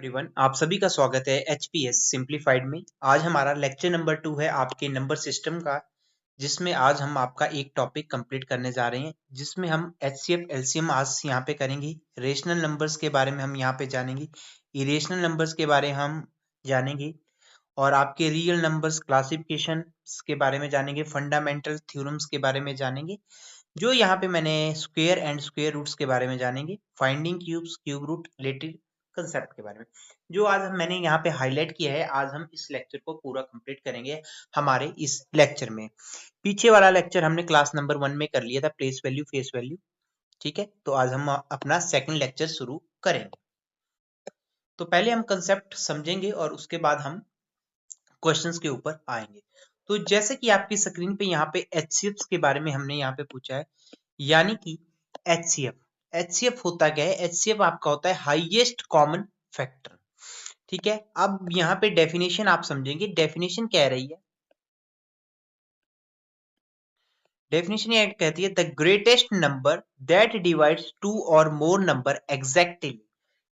Everyone, आप सभी का स्वागत है एचपीएस सिंप्लीफाइड में। आज हमारा लेक्चर नंबर 2 है आपके नंबर सिस्टम का, जिसमें आज हम आपका एक टॉपिक कंप्लीट करने जा रहे हैं, जिसमें हम एचसीएफ एलसीएम आज यहाँ पे करेंगे। रेशनल नंबर्स के बारे में हम यहाँ पे जानेंगे, इरेशनल नंबर्स के बारे में हम जानेंगे, और आपके रियल नंबर्स क्लासिफिकेशन के बारे में जानेंगे, फंडामेंटल थ्योरम्स के बारे में जानेंगे, जो यहाँ पे मैंने स्क्वायर एंड स्क्वायर रूट्स के बारे में जानेंगे, finding cubes, cube root related concept के बारे में, जो आज मैंने यहाँ पे हाईलाइट किया है। आज हम इस लेक्चर को पूरा कंप्लीट करेंगे हमारे इस लेक्चर में। पीछे वाला लेक्चर हमने क्लास नंबर 1 में कर लिया था, प्लेस वैल्यू फेस वैल्यू। ठीक है, तो आज हम अपना सेकंड लेक्चर शुरू करेंगे। तो पहले हम कंसेप्ट समझेंगे और उसके बाद हम क्वेश्चंस के ऊपर आएंगे। तो जैसे कि आपकी स्क्रीन पे यहाँ पे एचसीएफ के बारे में हमने यहाँ पे पूछा है, यानी कि एचसीएफ होता क्या है? एचसीएफ आपका होता है हाईएस्ट कॉमन फैक्टर। ठीक है, अब यहाँ पे डेफिनेशन आप समझेंगे। डेफिनेशन कह रही है, डेफिनेशन ये कहती है the greatest number that divides two or more number exactly.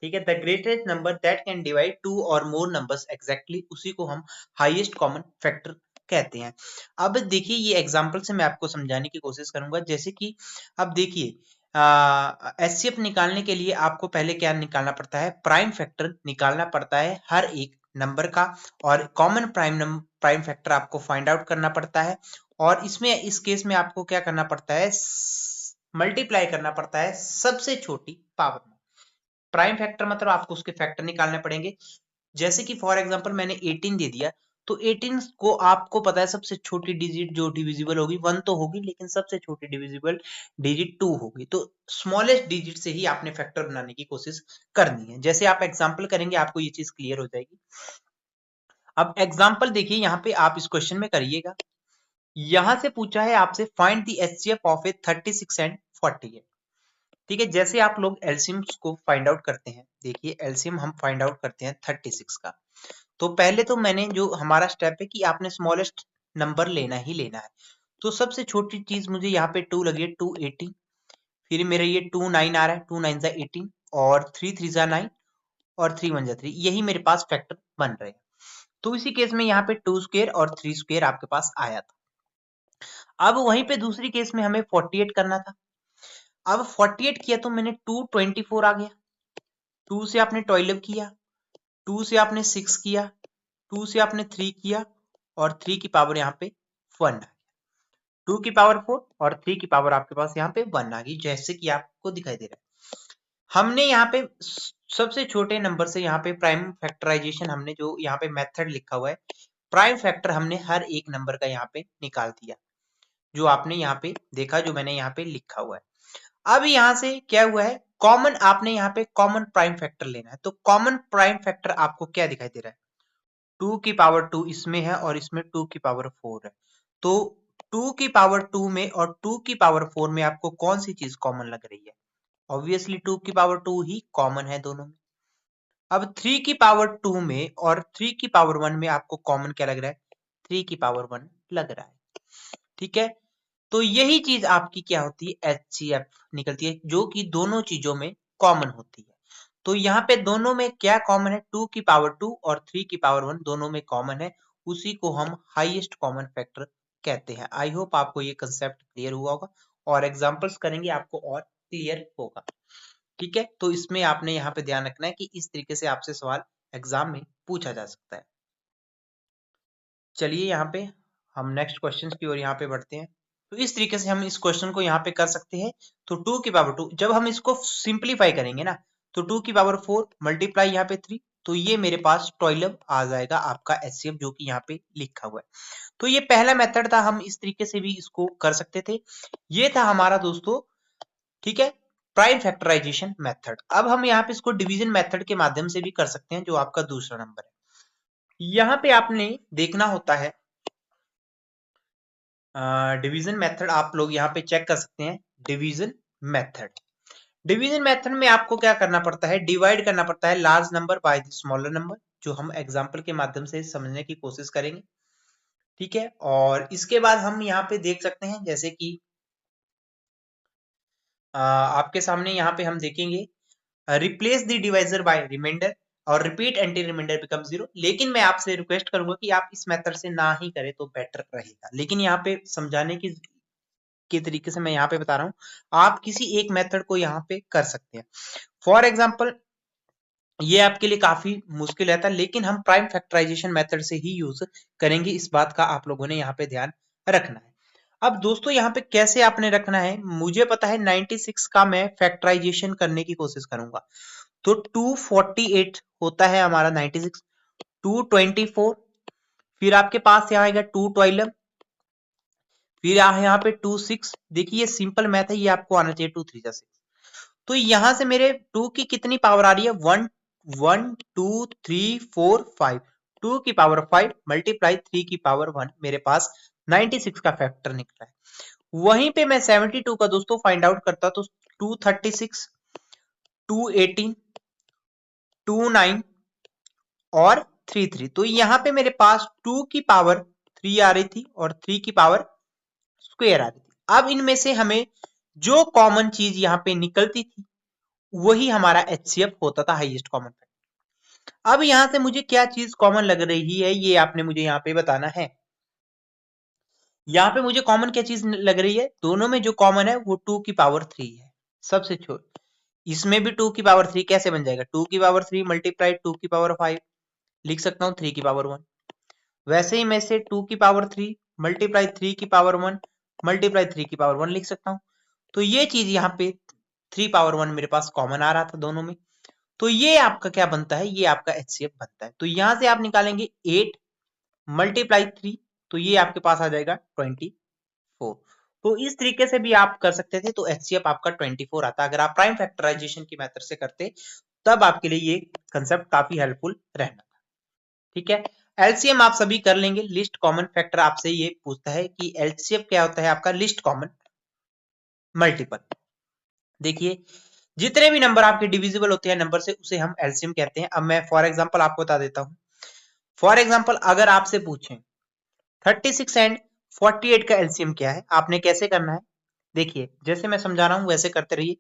ठीक है, the greatest number that can divide two or more numbers exactly, उसी को हम हाईएस्ट कॉमन फैक्टर कहते हैं। अब देखिए, ये एग्जांपल से मैं आपको समझाने की कोशिश करूंगा। जैसे कि अब देखिए, एचसीएफ निकालने के लिए आपको पहले क्या निकालना पड़ता है? प्राइम फैक्टर निकालना पड़ता है हर एक नंबर का, और कॉमन प्राइम फैक्टर आपको फाइंड आउट करना पड़ता है। और इसमें इस केस में आपको क्या करना पड़ता है? मल्टीप्लाई करना पड़ता है सबसे छोटी पावर में। प्राइम फैक्टर मतलब आपको उसके फैक्टर निकालने पड़ेंगे। जैसे कि फॉर एग्जांपल मैंने 18 दे दिया, तो 18 को आपको पता है सबसे छोटी डिजिट जो डिविजिबल होगी 1 तो होगी, लेकिन सबसे छोटी डिविजिबल डिजिट 2 होगी। तो स्मॉलेस्ट डिजिट से ही आपने फैक्टर बनाने की कोशिश करनी है। जैसे आप एग्जांपल करेंगे आपको ये चीज क्लियर हो जाएगी। अब एग्जांपल देखिए, यहाँ पे आप इस क्वेश्चन में करिएगा। यहां से पूछा है आपसे find the HCF of A 36 and 48। ठीक है, जैसे आप लोग एलसीएम को फाइंड आउट करते हैं, देखिए एलसीएम हम फाइंड आउट करते हैं 36 का। तो पहले तो मैंने जो हमारा स्टेप है कि आपने स्मॉलेस्ट नंबर लेना ही लेना है। तो सबसे छोटी चीज मुझे यहाँ पे 2 लगी है, 280। फिर मेरा ये 2 9 आ रहा है, 2 9 जा 18, और 3 3 जा 9, और 3 1 जा 3। यही मेरे पास फैक्टर बन रहे हैं। तो इसी केस में यहाँ पे 2 स्क्वायर और 3 स्क्वायर आपके पास आया था। अब वहीं पे दूसरी केस में हमें 48 करना था। अब 48 किया तो मैंने 224 आ गया। 2 से आपने 12 किया, 2 से आपने 6 किया, 2 से आपने 3 किया, और 3 की पावर यहाँ पे 1 आ गया। 2 की पावर 4 और 3 की पावर आपके पास यहाँ पे 1 आ गई, जैसे कि आपको दिखाई दे रहा है। हमने यहाँ पे सबसे छोटे नंबर से यहाँ पे प्राइम फैक्टराइजेशन, हमने जो यहाँ पे मेथड लिखा हुआ है, प्राइम फैक्टर हमने हर एक नंबर का यहाँ पे निकाल दिया, जो आपने यहाँ पे देखा, जो मैंने यहाँ पे लिखा हुआ है। अब यहाँ से क्या हुआ है? कॉमन, आपने यहाँ पे कॉमन प्राइम फैक्टर लेना है। तो कॉमन प्राइम फैक्टर आपको क्या दिखाई दे रहा है? 2 की पावर 2 इसमें है, और इसमें 2 की पावर 4 है। तो 2 की पावर 2 में और 2 की पावर 4 में आपको कौन सी चीज कॉमन लग रही है? ऑब्वियसली 2 की पावर 2 ही कॉमन है दोनों में। अब 3 की पावर 2 में और 3 की पावर 1 में आपको कॉमन क्या लग रहा है? 3 की पावर 1 लग रहा है। ठीक है, तो यही चीज आपकी क्या होती है? एचसीएफ निकलती है, जो कि दोनों चीजों में कॉमन होती है। तो यहाँ पे दोनों में क्या कॉमन है? 2 की पावर 2 और 3 की पावर 1 दोनों में कॉमन है, उसी को हम हाईएस्ट कॉमन फैक्टर कहते हैं। आई होप आपको ये कंसेप्ट क्लियर हुआ होगा, और एग्जांपल्स करेंगे आपको और क्लियर होगा। ठीक है, तो इसमें आपने यहाँ पे ध्यान रखना है कि इस तरीके से आपसे सवाल एग्जाम में पूछा जा सकता है। चलिए यहाँ पे हम नेक्स्ट क्वेश्चन की ओर यहाँ पे बढ़ते हैं। तो इस तरीके से हम इस क्वेश्चन को यहाँ पे कर सकते हैं। तो 2 की पावर 2, जब हम इसको सिंप्लीफाई करेंगे ना, तो 2 की पावर 4 मल्टीप्लाई यहाँ पे 3, तो ये मेरे पास 12 आ जाएगा आपका एचसीएफ, जो कि यहाँ पे लिखा हुआ है। तो ये पहला मेथड था, हम इस तरीके से भी इसको कर सकते थे। ये था हमारा दोस्तों, ठीक है, प्राइम फैक्टराइजेशन मेथड। अब हम यहाँ पे इसको डिवीजन मेथड के माध्यम से भी कर सकते हैं, जो आपका दूसरा नंबर है। यहाँ पे आपने देखना होता है डिवीजन मेथड, आप लोग यहाँ पे चेक कर सकते हैं। डिवीजन मेथड में आपको क्या करना पड़ता है? डिवाइड करना पड़ता है large number by the smaller number, जो हम एग्जांपल के माध्यम से समझने की कोशिश करेंगे। ठीक है, और इसके बाद हम यहाँ पे देख सकते हैं, जैसे कि आपके सामने यहाँ पे हम देखेंगे replace the divisor by remainder. और रिपीट एंटी रिमाइंडर बिकम 0। लेकिन मैं आपसे रिक्वेस्ट करूंगा कि आप इस मेथड से ना ही करें तो बेटर रहेगा। लेकिन यहाँ पे समझाने के तरीके से मैं यहाँ पे बता रहा हूँ, आप किसी एक मेथड को यहाँ पे कर सकते हैं। फॉर एग्जाम्पल ये आपके लिए काफी मुश्किल रहता है, लेकिन हम प्राइम फैक्टराइजेशन मेथड से ही यूज करेंगे, इस बात का आप लोगों ने यहाँ पे ध्यान रखना है। अब दोस्तों यहाँ पे कैसे आपने रखना है, मुझे पता है 96 का मैं फैक्टराइजेशन करने की कोशिश करूंगा। तो 248 होता है हमारा 96, 224, फिर आपके पास यहाँ आएगा 212, फिर यहाँ पे 26। देखिए ये सिंपल मैथ है, ये आपको आना चाहिए 2 3 जा 6। तो यहां से मेरे 2 की कितनी पावर आ रही है, 1 1 2 3 4 5, 2 की पावर 5 मल्टीप्लाई 3 की पावर 1, मेरे पास 96 का फैक्टर निकला है। वहीं पे मैं 72 का दोस्तों फाइंड आउट करता तो 236, 218, 29 और 33। तो यहाँ पे मेरे पास 2 की पावर 3 आ रही थी और 3 की पावर स्क्वायर आ रही थी। अब इनमें से हमें जो कॉमन चीज यहाँ पे निकलती थी वही हमारा HCF होता था, हाईएस्ट कॉमन फैक्टर। अब यहां से मुझे क्या चीज कॉमन लग रही है ये आपने मुझे यहाँ पे बताना है। यहाँ पे मुझे कॉमन क्या चीज लग रही है, दोनों में जो कॉमन है वो 2 की पावर 3 है। सबसे छोटी इसमें भी 2 की पावर 3 कैसे बन जाएगा, 2 की पावर 3 मल्टीप्लाई 2 की पावर 5, लिख सकता हूँ 3 की पावर 1। वैसे ही मैं से 2 की पावर 3 मल्टीप्लाई 3 की पावर 1 मल्टीप्लाई 3 की पावर 1 लिख सकता हूँ। तो ये चीज यहाँ पे 3 पावर 1 मेरे पास कॉमन आ रहा था दोनों में। तो ये आपका क्या बनता है, ये आपका HCF बनता है। तो यहां से आप निकालेंगे 8 मल्टीप्लाई 3, तो ये आपके पास आ जाएगा 24। तो इस तरीके से भी आप कर सकते थे, तो HCF आपका 24 आता। अगर आप प्राइम फैक्टराइजेशन की मेथड से करते तब आपके लिए ये कंसेप्ट काफी हेल्पफुल रहना। ठीक है, LCM आप सभी कर लेंगे। लिस्ट कॉमन फैक्टर आपसे ये पूछता है कि LCM क्या होता है आपका, लिस्ट कॉमन मल्टीपल। देखिए जितने भी नंबर आपके डिविजिबल होते हैं नंबर से, उसे हम एलसीएम कहते हैं। अब मैं फॉर एग्जांपल आपको बता देता हूं। फॉर एग्जांपल अगर आपसे पूछें 36 एंड 48 का एलसीएम क्या है, आपने कैसे करना है, देखिए जैसे मैं समझा रहा हूं वैसे करते रहिए।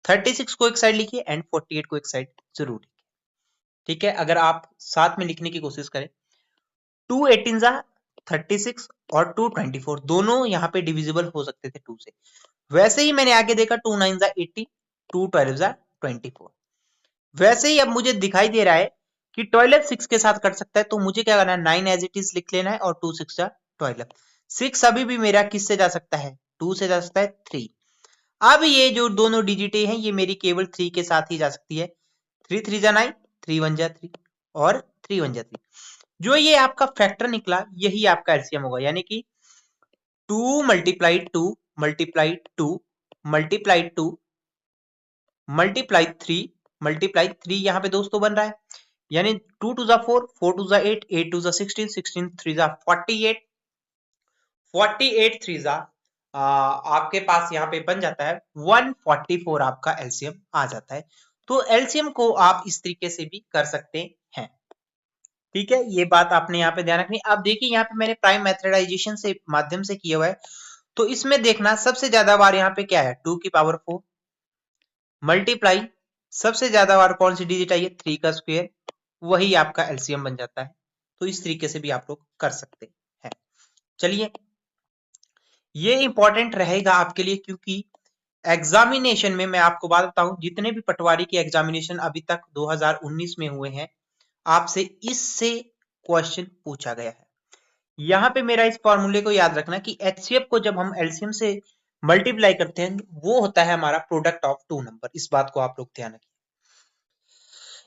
36 को एक साइड लिखिए एंड 48 को एक साइड जरूर लिखिए। ठीक है, अगर आप साथ में लिखने की कोशिश करें, 218 जा 36 और 224 दोनों यहाँ पे डिविजिबल हो सकते थे 2 से। वैसे ही मैंने आगे देखा 29 जा 80, 212 जा 24। वैसे ही अब मुझे दिखाई दे रहा है कि 12 6 के साथ कट सकता है, तो मुझे क्या करना है, 9 एज इट इज लिख लेना है और 2 6 जा 12। 6 अभी भी मेरा किससे जा सकता है, 2 से जा सकता है 3। अब ये जो दोनों डिजिट हैं ये मेरी केवल 3 के साथ ही जा सकती है। 3 3 जा 9, 3 1 जा 3 और 3 1 जा 3। जो ये आपका फैक्टर निकला यही आपका एलसीएम होगा, यानी कि 2 multiply 2 multiply 2 multiply 2 multiply 3 multiply 3 यहाँ पे दोस्तों बन रहा है, यानी 2 2 जा 4, 4 2 जा 8, 8 2 जा 16, 16 3 जा 48, 48 3 जा आपके पास यहाँ पे बन जाता है 144, आपका एलसीएम आ जाता है। तो एलसीएम को आप इस तरीके से भी कर सकते हैं। ठीक है, ये बात आपने यहाँ पे ध्यान रखनी। अब देखिए यहाँ पे मैंने प्राइम मेथडाइजेशन से माध्यम से किया हुआ है, तो इसमें देखना सबसे ज्यादा बार यहाँ पे क्या है, 2 की पावर 4 मल्टीप्लाई सबसे ज्यादा बार कौन सी डिजिट आई है, 3 का स्क्वायर, वही आपका एलसीएम बन जाता है। तो इस तरीके से भी आप लोग कर सकते हैं। चलिए ये इंपॉर्टेंट रहेगा आपके लिए, क्योंकि एग्जामिनेशन में मैं आपको बात बताऊं, जितने भी पटवारी के एग्जामिनेशन अभी तक 2019 में हुए हैं, आपसे इससे क्वेश्चन पूछा गया है। यहाँ पे मेरा इस फॉर्मूले को याद रखना कि HCF को जब हम एलसीएम से मल्टीप्लाई करते हैं वो होता है हमारा प्रोडक्ट ऑफ टू नंबर। इस बात को आप लोग ध्यान रखिए,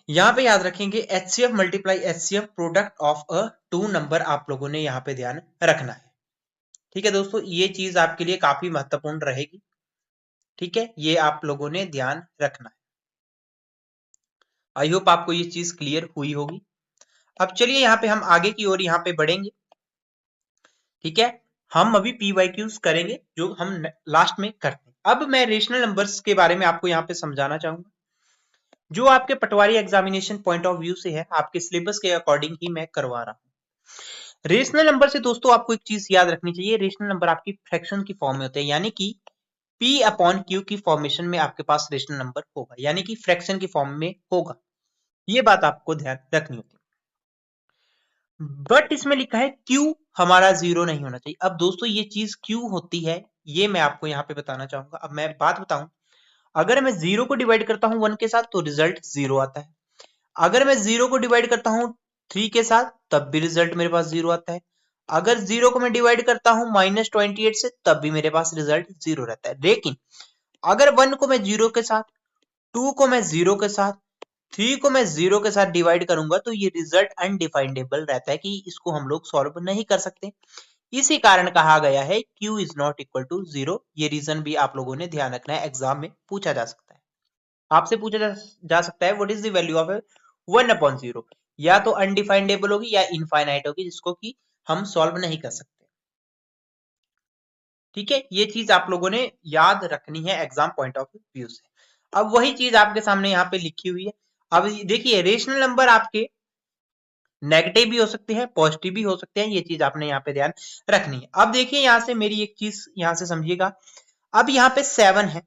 यहाँ पे याद रखेंगे HCF multiply HCF product of a two number, आप लोगों ने यहाँ पे ध्यान रखना है। ठीक है दोस्तों, ये चीज आपके लिए काफी महत्वपूर्ण रहेगी। ठीक है, ये आप लोगों ने ध्यान रखना है। आई होप आपको ये चीज क्लियर हुई होगी। अब चलिए यहाँ पे हम आगे की ओर यहाँ पे बढ़ेंगे। ठीक है, हम अभी PYQs करेंगे जो हम लास्ट में करते हैं। अब मैं रेशनल नंबर्स के बारे में आपको यहाँ पे समझाना चाहूंगा, जो आपके पटवारी एग्जामिनेशन पॉइंट ऑफ व्यू से है, आपके सिलेबस के अकॉर्डिंग ही मैं करवा रहा हूँ। रेशनल नंबर से दोस्तों आपको एक चीज याद रखनी चाहिए, रेशनल नंबर आपकी फ्रैक्शन की फॉर्म में होते हैं, यानी कि P/Q की फॉर्मेशन में आपके पास रेशनल नंबर होगा, यानी कि फ्रैक्शन की फॉर्म में होगा। ये बात आपको ध्यान रखनी होती है। बट इसमें लिखा है क्यू हमारा 0 नहीं होना चाहिए। अब दोस्तों ये चीज क्यों होती है ये मैं आपको यहाँ पे बताना चाहूंगा। अब मैं बात बताऊं, अगर मैं 0 को डिवाइड करता हूं 1 के साथ तो रिजल्ट 0 आता है। अगर मैं 0 को डिवाइड करता हूं 3 के साथ तब भी रिजल्ट मेरे पास 0 आता है। अगर 0 को मैं डिवाइड करता हूं -28 से तब भी मेरे पास रिजल्ट 0 रहता है। लेकिन अगर 1 को मैं 0 के साथ, 2 को मैं 0 के साथ, 3 को मैं 0 के साथ डिवाइड करूंगा तो ये रिजल्ट अनडिफाइंडेबल रहता है कि इसको हम लोग सॉल्व नहीं कर सकते। इसी कारण कहा गया है q is not equal to 0। ये रीजन भी आप लोगों ने ध्यान रखना है, एग्जाम में पूछा जा सकता है। आपसे पूछा जा सकता है what is the value of 1/0। या तो अनडिफाइंडेबल होगी या इनफाइनाइट होगी जिसको कि हम सॉल्व नहीं कर सकते। ठीक है, ये चीज आप लोगों ने याद रखनी है एग्जाम पॉइंट ऑफ व्यू से। अब वही चीज आपके सामने यहाँ पे लिखी हुई है। अब देखिए रेशनल नंबर आपके नेगेटिव भी हो सकते हैं, पॉजिटिव भी हो सकते हैं, ये चीज आपने यहाँ पे ध्यान रखनी है। अब देखिए यहाँ से मेरी एक चीज यहाँ से समझिएगा। अब यहाँ पे 7 है,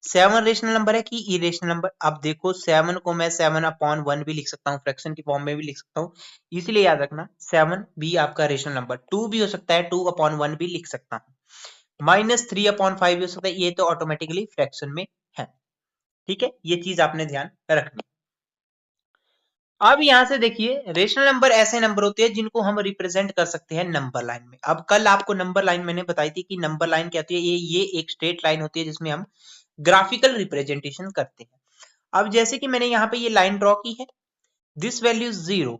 7 रेशनल नंबर है कि इरेशनल नंबर। अब देखो 7 को मैं 7/1 भी लिख सकता हूँ, फ्रैक्शन की फॉर्म में भी लिख सकता हूँ। इसलिए याद रखना 7 भी आपका रेशनल नंबर। 2 भी हो सकता है, 2/1 भी लिख सकता हूँ। -3/5 भी हो सकता है, ये तो ऑटोमेटिकली फ्रैक्शन में है। ठीक है, ये चीज आपने ध्यान रखनी। अब यहां से देखिए रेशनल नंबर ऐसे नंबर होते हैं जिनको हम रिप्रेजेंट कर सकते हैं नंबर लाइन में। अब कल आपको नंबर लाइन मैंने बताई थी कि नंबर लाइन क्या होती है, ये एक स्ट्रेट लाइन होती है जिसमें हम ग्राफिकल रिप्रेजेंटेशन करते हैं। अब जैसे कि मैंने यहाँ पे ये लाइन ड्रॉ की है, दिस वैल्यू 0,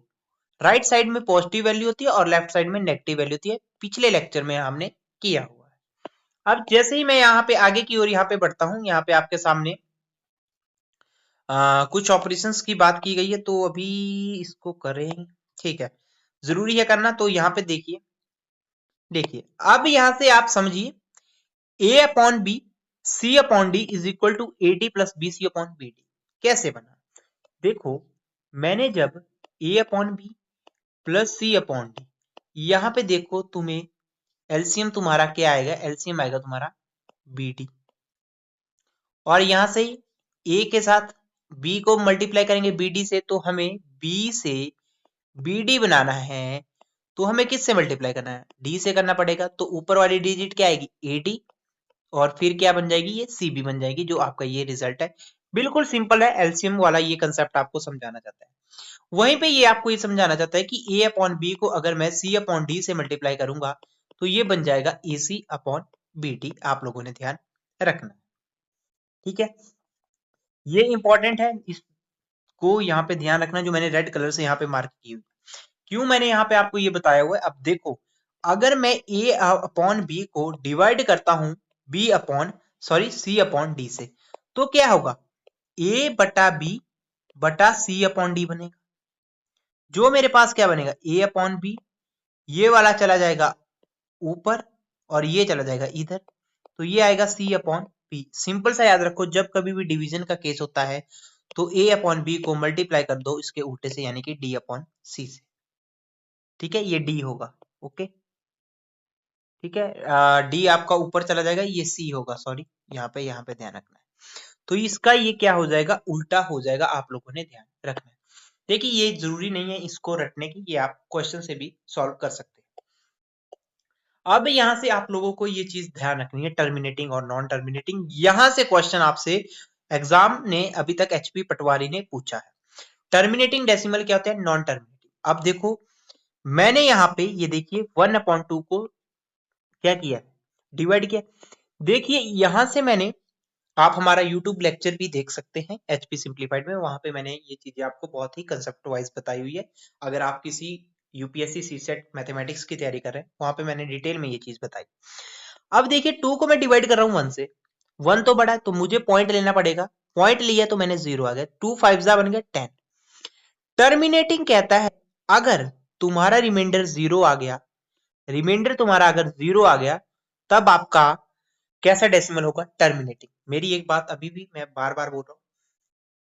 राइट साइड में पॉजिटिव वैल्यू होती है और लेफ्ट साइड में नेगेटिव वैल्यू होती है। पिछले लेक्चर में हमने किया हुआ है। अब जैसे ही मैं यहाँ पे आगे की ओर यहाँ पे बढ़ता हूँ, यहाँ पे आपके सामने कुछ ऑपरेशंस की बात की गई है तो अभी इसको करें। ठीक है, जरूरी है करना। तो यहाँ पे देखिए, देखिए अब यहाँ से आप समझिए a/b c/d is equal to ad plus bc/bd कैसे बना। देखो मैंने जब a/b प्लस c/d, यहाँ पे देखो तुम्हें एलसीएम तुम्हारा क्या आएगा, एलसीएम आएगा तुम्हारा bd। और यहां से a के साथ b को मल्टीप्लाई करेंगे bd से, तो हमें b से bd बनाना है तो हमें किससे मल्टीप्लाई करना है, d से करना पड़ेगा। तो ऊपर वाली डिजिट क्या आएगी ad, और फिर क्या बन जाएगी ये cb बन जाएगी, जो आपका ये रिजल्ट है। बिल्कुल सिंपल है, एलसीएम वाला ये कंसेप्ट आपको समझाना चाहता है। वहीं पे ये आपको ये समझाना चाहता है कि a/b को अगर मैं c/d से मल्टीप्लाई करूंगा तो ये बन जाएगा ac/bt। आप लोगों ने ध्यान रखना। ठीक है, ये इंपॉर्टेंट है, इसको यहाँ पे ध्यान रखना जो मैंने रेड कलर से यहाँ पे मार्क की हुई। क्यों मैंने यहाँ पे आपको ये बताया हुआ है। अब देखो अगर मैं a/b को डिवाइड करता हूं c/d से, तो क्या होगा a/b/c/d बनेगा। जो मेरे पास क्या बनेगा a/b, ये वाला चला जाएगा ऊपर और ये चला जाएगा इधर, तो ये आएगा c/b। सिंपल सा याद रखो, जब कभी भी डिवीजन का केस होता है तो a/b को मल्टीप्लाई कर दो इसके उल्टे से, यानी कि d/c से। ठीक है, ये d होगा। ओके, ठीक है, d आपका ऊपर चला जाएगा, ये c होगा। सॉरी, यहाँ पे ध्यान रखना है। तो इसका ये क्या हो जाएगा, उल्टा हो जाएगा। आप लोगों ने ध्यान रखना है। देखिए ये जरूरी नहीं है इसको रटने की, ये आप क्वेश्चन से भी सॉल्व कर सकते हैं। अब यहां से आप लोगों को ये चीज ध्यान रखनी है, टर्मिनेटिंग और नॉन टर्मिनेटिंग। यहां से क्वेश्चन आपसे एग्जाम ने अभी तक एचपी पटवारी ने पूछा है। टर्मिनेटिंग डेसिमल क्या होता है, नॉन टर्मिनेटिंग। अब देखो मैंने यहाँ पे ये देखिए 1/2 को क्या किया, डिवाइड किया। देखिए यहां से मैंने, आप हमारा यूट्यूब लेक्चर भी देख सकते हैं एचपी सिंप्लीफाइड में, वहां पे मैंने ये चीजें आपको बहुत ही कंसेप्ट वाइज बताई हुई है। अगर आप किसी यूपीएससी सीसेट मैथमेटिक्स की तैयारी कर रहे हैं, वहां पे मैंने डिटेल में ये चीज बताई। अब देखिए 2 को मैं डिवाइड कर रहा हूँ 1 से, 1 तो बड़ा है तो मुझे पॉइंट लेना पड़ेगा। पॉइंट लिया तो मैंने 0 आ गया, 2 5 बन गया 10। टर्मिनेटिंग कहता है अगर तुम्हारा रिमाइंडर 0 आ गया, रिमाइंडर तुम्हारा अगर 0 आ गया, तब आपका कैसा डेसिमल होगा, टर्मिनेटिंग। मेरी एक बात अभी भी मैं बार बार बोल रहा हूँ,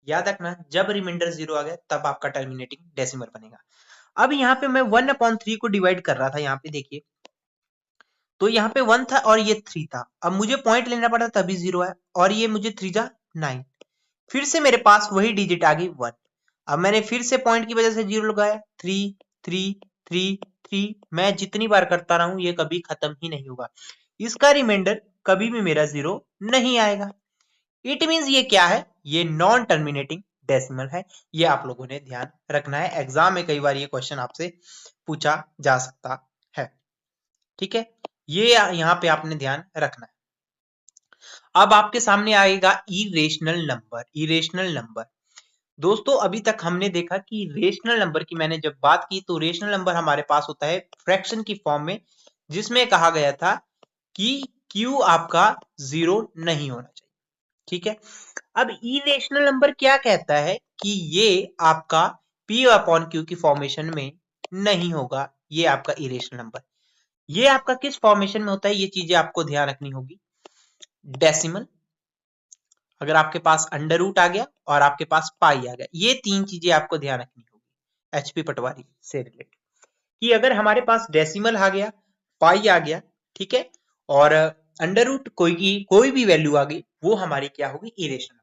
याद रखना, जब रिमाइंडर 0 आ गया तब आपका टर्मिनेटिंग डेसिमल बनेगा। अब यहाँ पे मैं 1/3 को डिवाइड कर रहा था, यहाँ पे देखिए तो यहाँ पे 1 था और ये 3 था। अब मुझे पॉइंट लेना पड़ा तभी 0 है, और ये मुझे 3 जा 9। फिर से मेरे पास वही डिजिट आ गई 1। अब मैंने फिर से पॉइंट की वजह से 0 लगाया, 3 3 3 3, मैं जितनी बार करता रहूं ये कभी खत्म ही नहीं होगा, इसका रिमाइंडर कभी भी मेरा 0 नहीं आएगा। इट मींस ये क्या है, ये नॉन टर्मिनेटिंग डेसिमल है। ये आप लोगों ने ध्यान रखना है, एग्जाम में कई बार ये क्वेश्चन आपसे पूछा जा सकता है। ठीक है, ये यहाँ पे आपने ध्यान रखना है। अब आपके सामने आएगा इरेशनल नंबर। इरेशनल नंबर दोस्तों, अभी तक हमने देखा कि रेशनल नंबर की मैंने जब बात की तो रेशनल नंबर हमारे पास होता है फ्रैक्शन की फॉर्म में, जिसमें कहा गया था कि Q आपका 0 नहीं होना चाहिए। ठीक है, अब इरेशनल नंबर क्या कहता है कि ये आपका P अपॉन Q की फॉर्मेशन में नहीं होगा, ये आपका इरेशनल नंबर। ये आपका किस फॉर्मेशन में होता है, ये चीजें आपको ध्यान रखनी होगी। डेसिमल, अगर आपके पास अंडर रूट आ गया और आपके पास पाई आ गया, ये तीन चीजें आपको ध्यान रखनी होगी एचपी पटवारी से रिलेटेड, कि अगर हमारे पास डेसिमल आ गया, पाई आ गया, ठीक है, और अंडर रूट कोई भी वैल्यू आ गई, वो हमारी क्या होगी, irrational.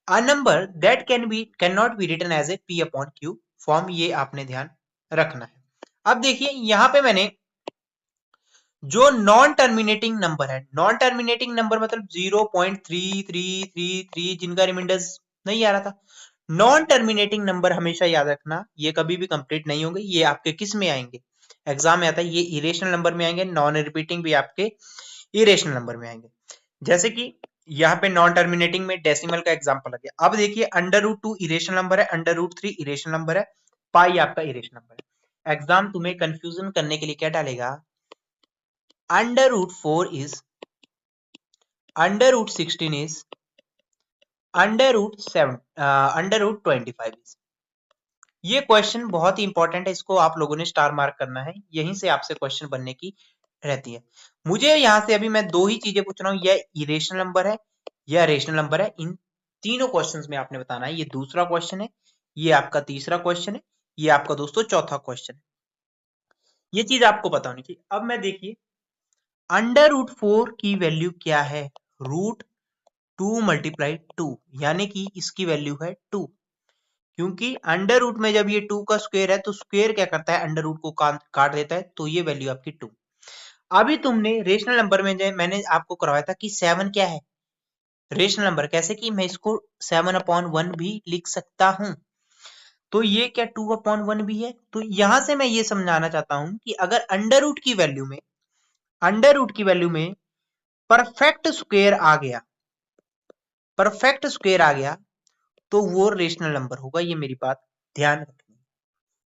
A number that can not be written as a p upon q form, ये आपने ध्यान रखना है। अब देखिए यहां पे मैंने जो नॉन टर्मिनेटिंग नंबर है, नॉन टर्मिनेटिंग नंबर मतलब 0.3333 जिनका रिमाइंडर्स नहीं आ रहा था, नॉन टर्मिनेटिंग नंबर हमेशा याद रखना, ये कभी भी कंप्लीट नहीं होंगे, ये आपके किस में आएंगे, एग्जाम में आता है, ये इरेशनल नंबर में आएंगे, नॉन रिपीटिंग भी आपके इरेशनल नंबर में आएंगे। जैसे कि यहाँ पे नॉन टर्मिनेटिंग में डेसिमल का एग्जांपल आ गया। अब देखिए अंडर रूट 2 इरेशनल नंबर है, अंडर रूट 3 इरेशनल नंबर है, पाई आपका इरेशनल नंबर है। एग्जाम तुम्हें कंफ्यूजन करने के लिए क्या डालेगा, under root 4 is, under root 16 is, under root 7, under root 25 is. ये क्वेश्चन बहुत ही इंपॉर्टेंट है, इसको आप लोगों ने स्टार मार्क करना है, यहीं से आपसे क्वेश्चन बनने की रहती है। मुझे यहां से अभी मैं दो ही चीजें पूछ रहा हूँ, यह इरेशनल नंबर है या रेशनल नंबर है, इन तीनों क्वेश्चंस में आपने बताना है। ये दूसरा क्वेश्चन है, ये आपका तीसरा क्वेश्चन है, ये आपका दोस्तों चौथा क्वेश्चन है, ये चीज आपको पता होनी चाहिए। अब मैं देखिए अंडर रूट 4 की वैल्यू क्या है, रूट 2 मल्टीप्लाई 2, यानी कि इसकी वैल्यू है 2, क्योंकि अंडर रूट में जब ये 2 का स्क्वायर है तो स्क्वायर क्या करता है, अंडर रूट को काट देता है, तो ये वैल्यू आपकी 2। अभी तुमने रेशनल नंबर में मैंने आपको करवाया था कि 7 क्या है, रेशनल नंबर, कैसे कि मैं इसको 7/1 भी लिख सकता हूं, तो ये क्या 2/1 भी है। तो यहां से मैं ये समझाना चाहता हूं कि अगर अंडर रूट की वैल्यू में, अंडर रूट की वैल्यू में परफेक्ट स्क्वायर आ गया, परफेक्ट स्क्वायर आ गया, तो वो रेशनल नंबर होगा, ये मेरी बात ध्यान रखनी,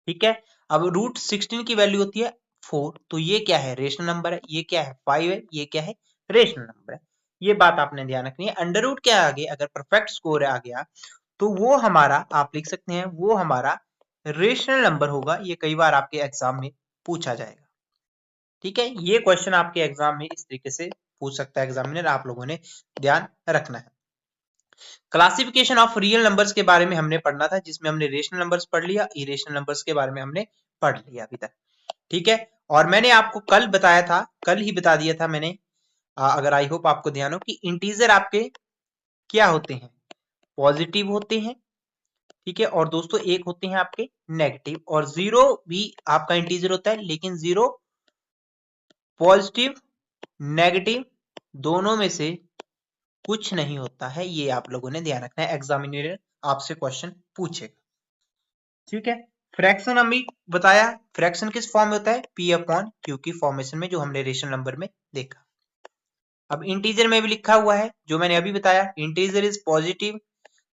ठीक है। अब रूट 16 की वैल्यू होती है 4, तो ये क्या है, रेशनल नंबर है, ये क्या है 5 है, ये क्या है रेशनल नंबर है, ये बात आपने ध्यान रखनी है। अंडर रूट के आगे अगर परफेक्ट स्कोर आ गया तो वो हमारा, आप लिख सकते हैं, वो हमारा रेशनल नंबर होगा, ये कई बार आपके एग्जाम में पूछा जाएगा, ठीक है। ये क्वेश्चन आपके एग्जाम में इस तरीके से पूछ सकता है एग्जामिनर, आप लोगों ने ध्यान रखना है। क्लासिफिकेशन ऑफ रियल नंबर्स के बारे में हमने पढ़ना था, जिसमें हमने रेशनल नंबर्स पढ़ लिया, इरेशनल नंबर्स के बारे में हमने पढ़ लिया अभी तक, ठीक है। और मैंने आपको कल बताया था, कल ही बता दिया था मैंने, अगर आई होप आपको ध्यान हो, कि इंटीजर आपके क्या होते हैं, पॉजिटिव होते हैं, ठीक है, और दोस्तों एक होते हैं आपके नेगेटिव, और जीरो भी आपका इंटीजर होता है, लेकिन जीरो पॉजिटिव नेगेटिव दोनों में से कुछ नहीं होता है, ये आप लोगों ने ध्यान रखना है, एग्जामिनर आपसे क्वेश्चन पूछेगा, ठीक है। फ्रैक्शन अभी बताया, फ्रैक्शन किस फॉर्म में होता है, पी अपॉन क्यू की फॉर्मेशन में, जो हमने रेशनल नंबर में देखा। अब इंटीजर में भी लिखा हुआ है, जो मैंने अभी बताया, इंटीजर इज पॉजिटिव,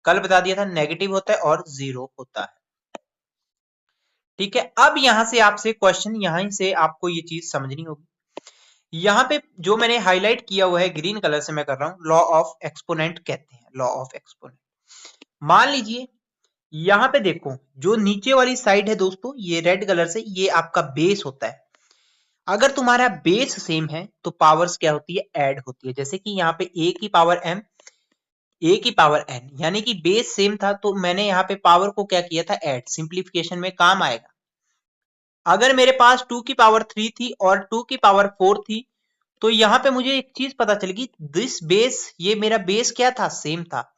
कल बता दिया था नेगेटिव होता है और जीरो होता है, ठीक है। अब यहां से आपसे क्वेश्चन, यहां से आपको ये चीज समझनी होगी, यहाँ पे जो मैंने हाईलाइट किया हुआ है ग्रीन कलर से मैं कर रहा हूं, लॉ ऑफ एक्सपोनेंट कहते हैं, लॉ ऑफ एक्सपोनेंट। मान लीजिए यहाँ पे देखो, जो नीचे वाली साइड है दोस्तों, ये रेड कलर से, ये आपका बेस होता है। अगर तुम्हारा बेस सेम है तो पावर्स क्या होती है, ऐड होती है। जैसे कि यहाँ पे a की पावर m, a की पावर n, यानी कि बेस सेम था, तो मैंने यहाँ पे पावर को क्या किया था, ऐड, सिंप्लीफिकेशन में काम आएगा। अगर मेरे पास 2 की पावर 3 थी और 2 की पावर 4 थी, तो यहाँ पे मुझे एक चीज पता चलेगी, दिस बेस, ये मेरा बेस क्या था, सेम था,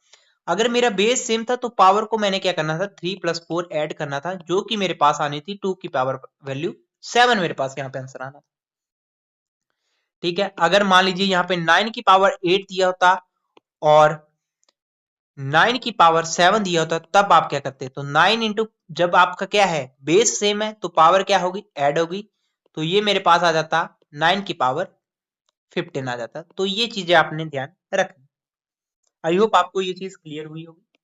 अगर मेरा बेस सेम था तो पावर को मैंने क्या करना था 3 + 4 ऐड करना था, जो कि मेरे पास आनी थी 2 की पावर वैल्यू 7 मेरे पास यहाँ पे आंसर आना था। ठीक है, अगर मान लीजिए यहाँ पे 9 की पावर 8 दिया होता और 9 की पावर 7 दिया होता तब आप क्या करते? तो 9 इंटू, जब आपका क्या है बेस सेम है तो पावर क्या होगी? ऐड होगी। तो ये मेरे पास आ जाता 9 की पावर 15 आ जाता। तो ये चीजें आपने ध्यान रखनी। आई होप आपको ये चीज क्लियर हुई होगी।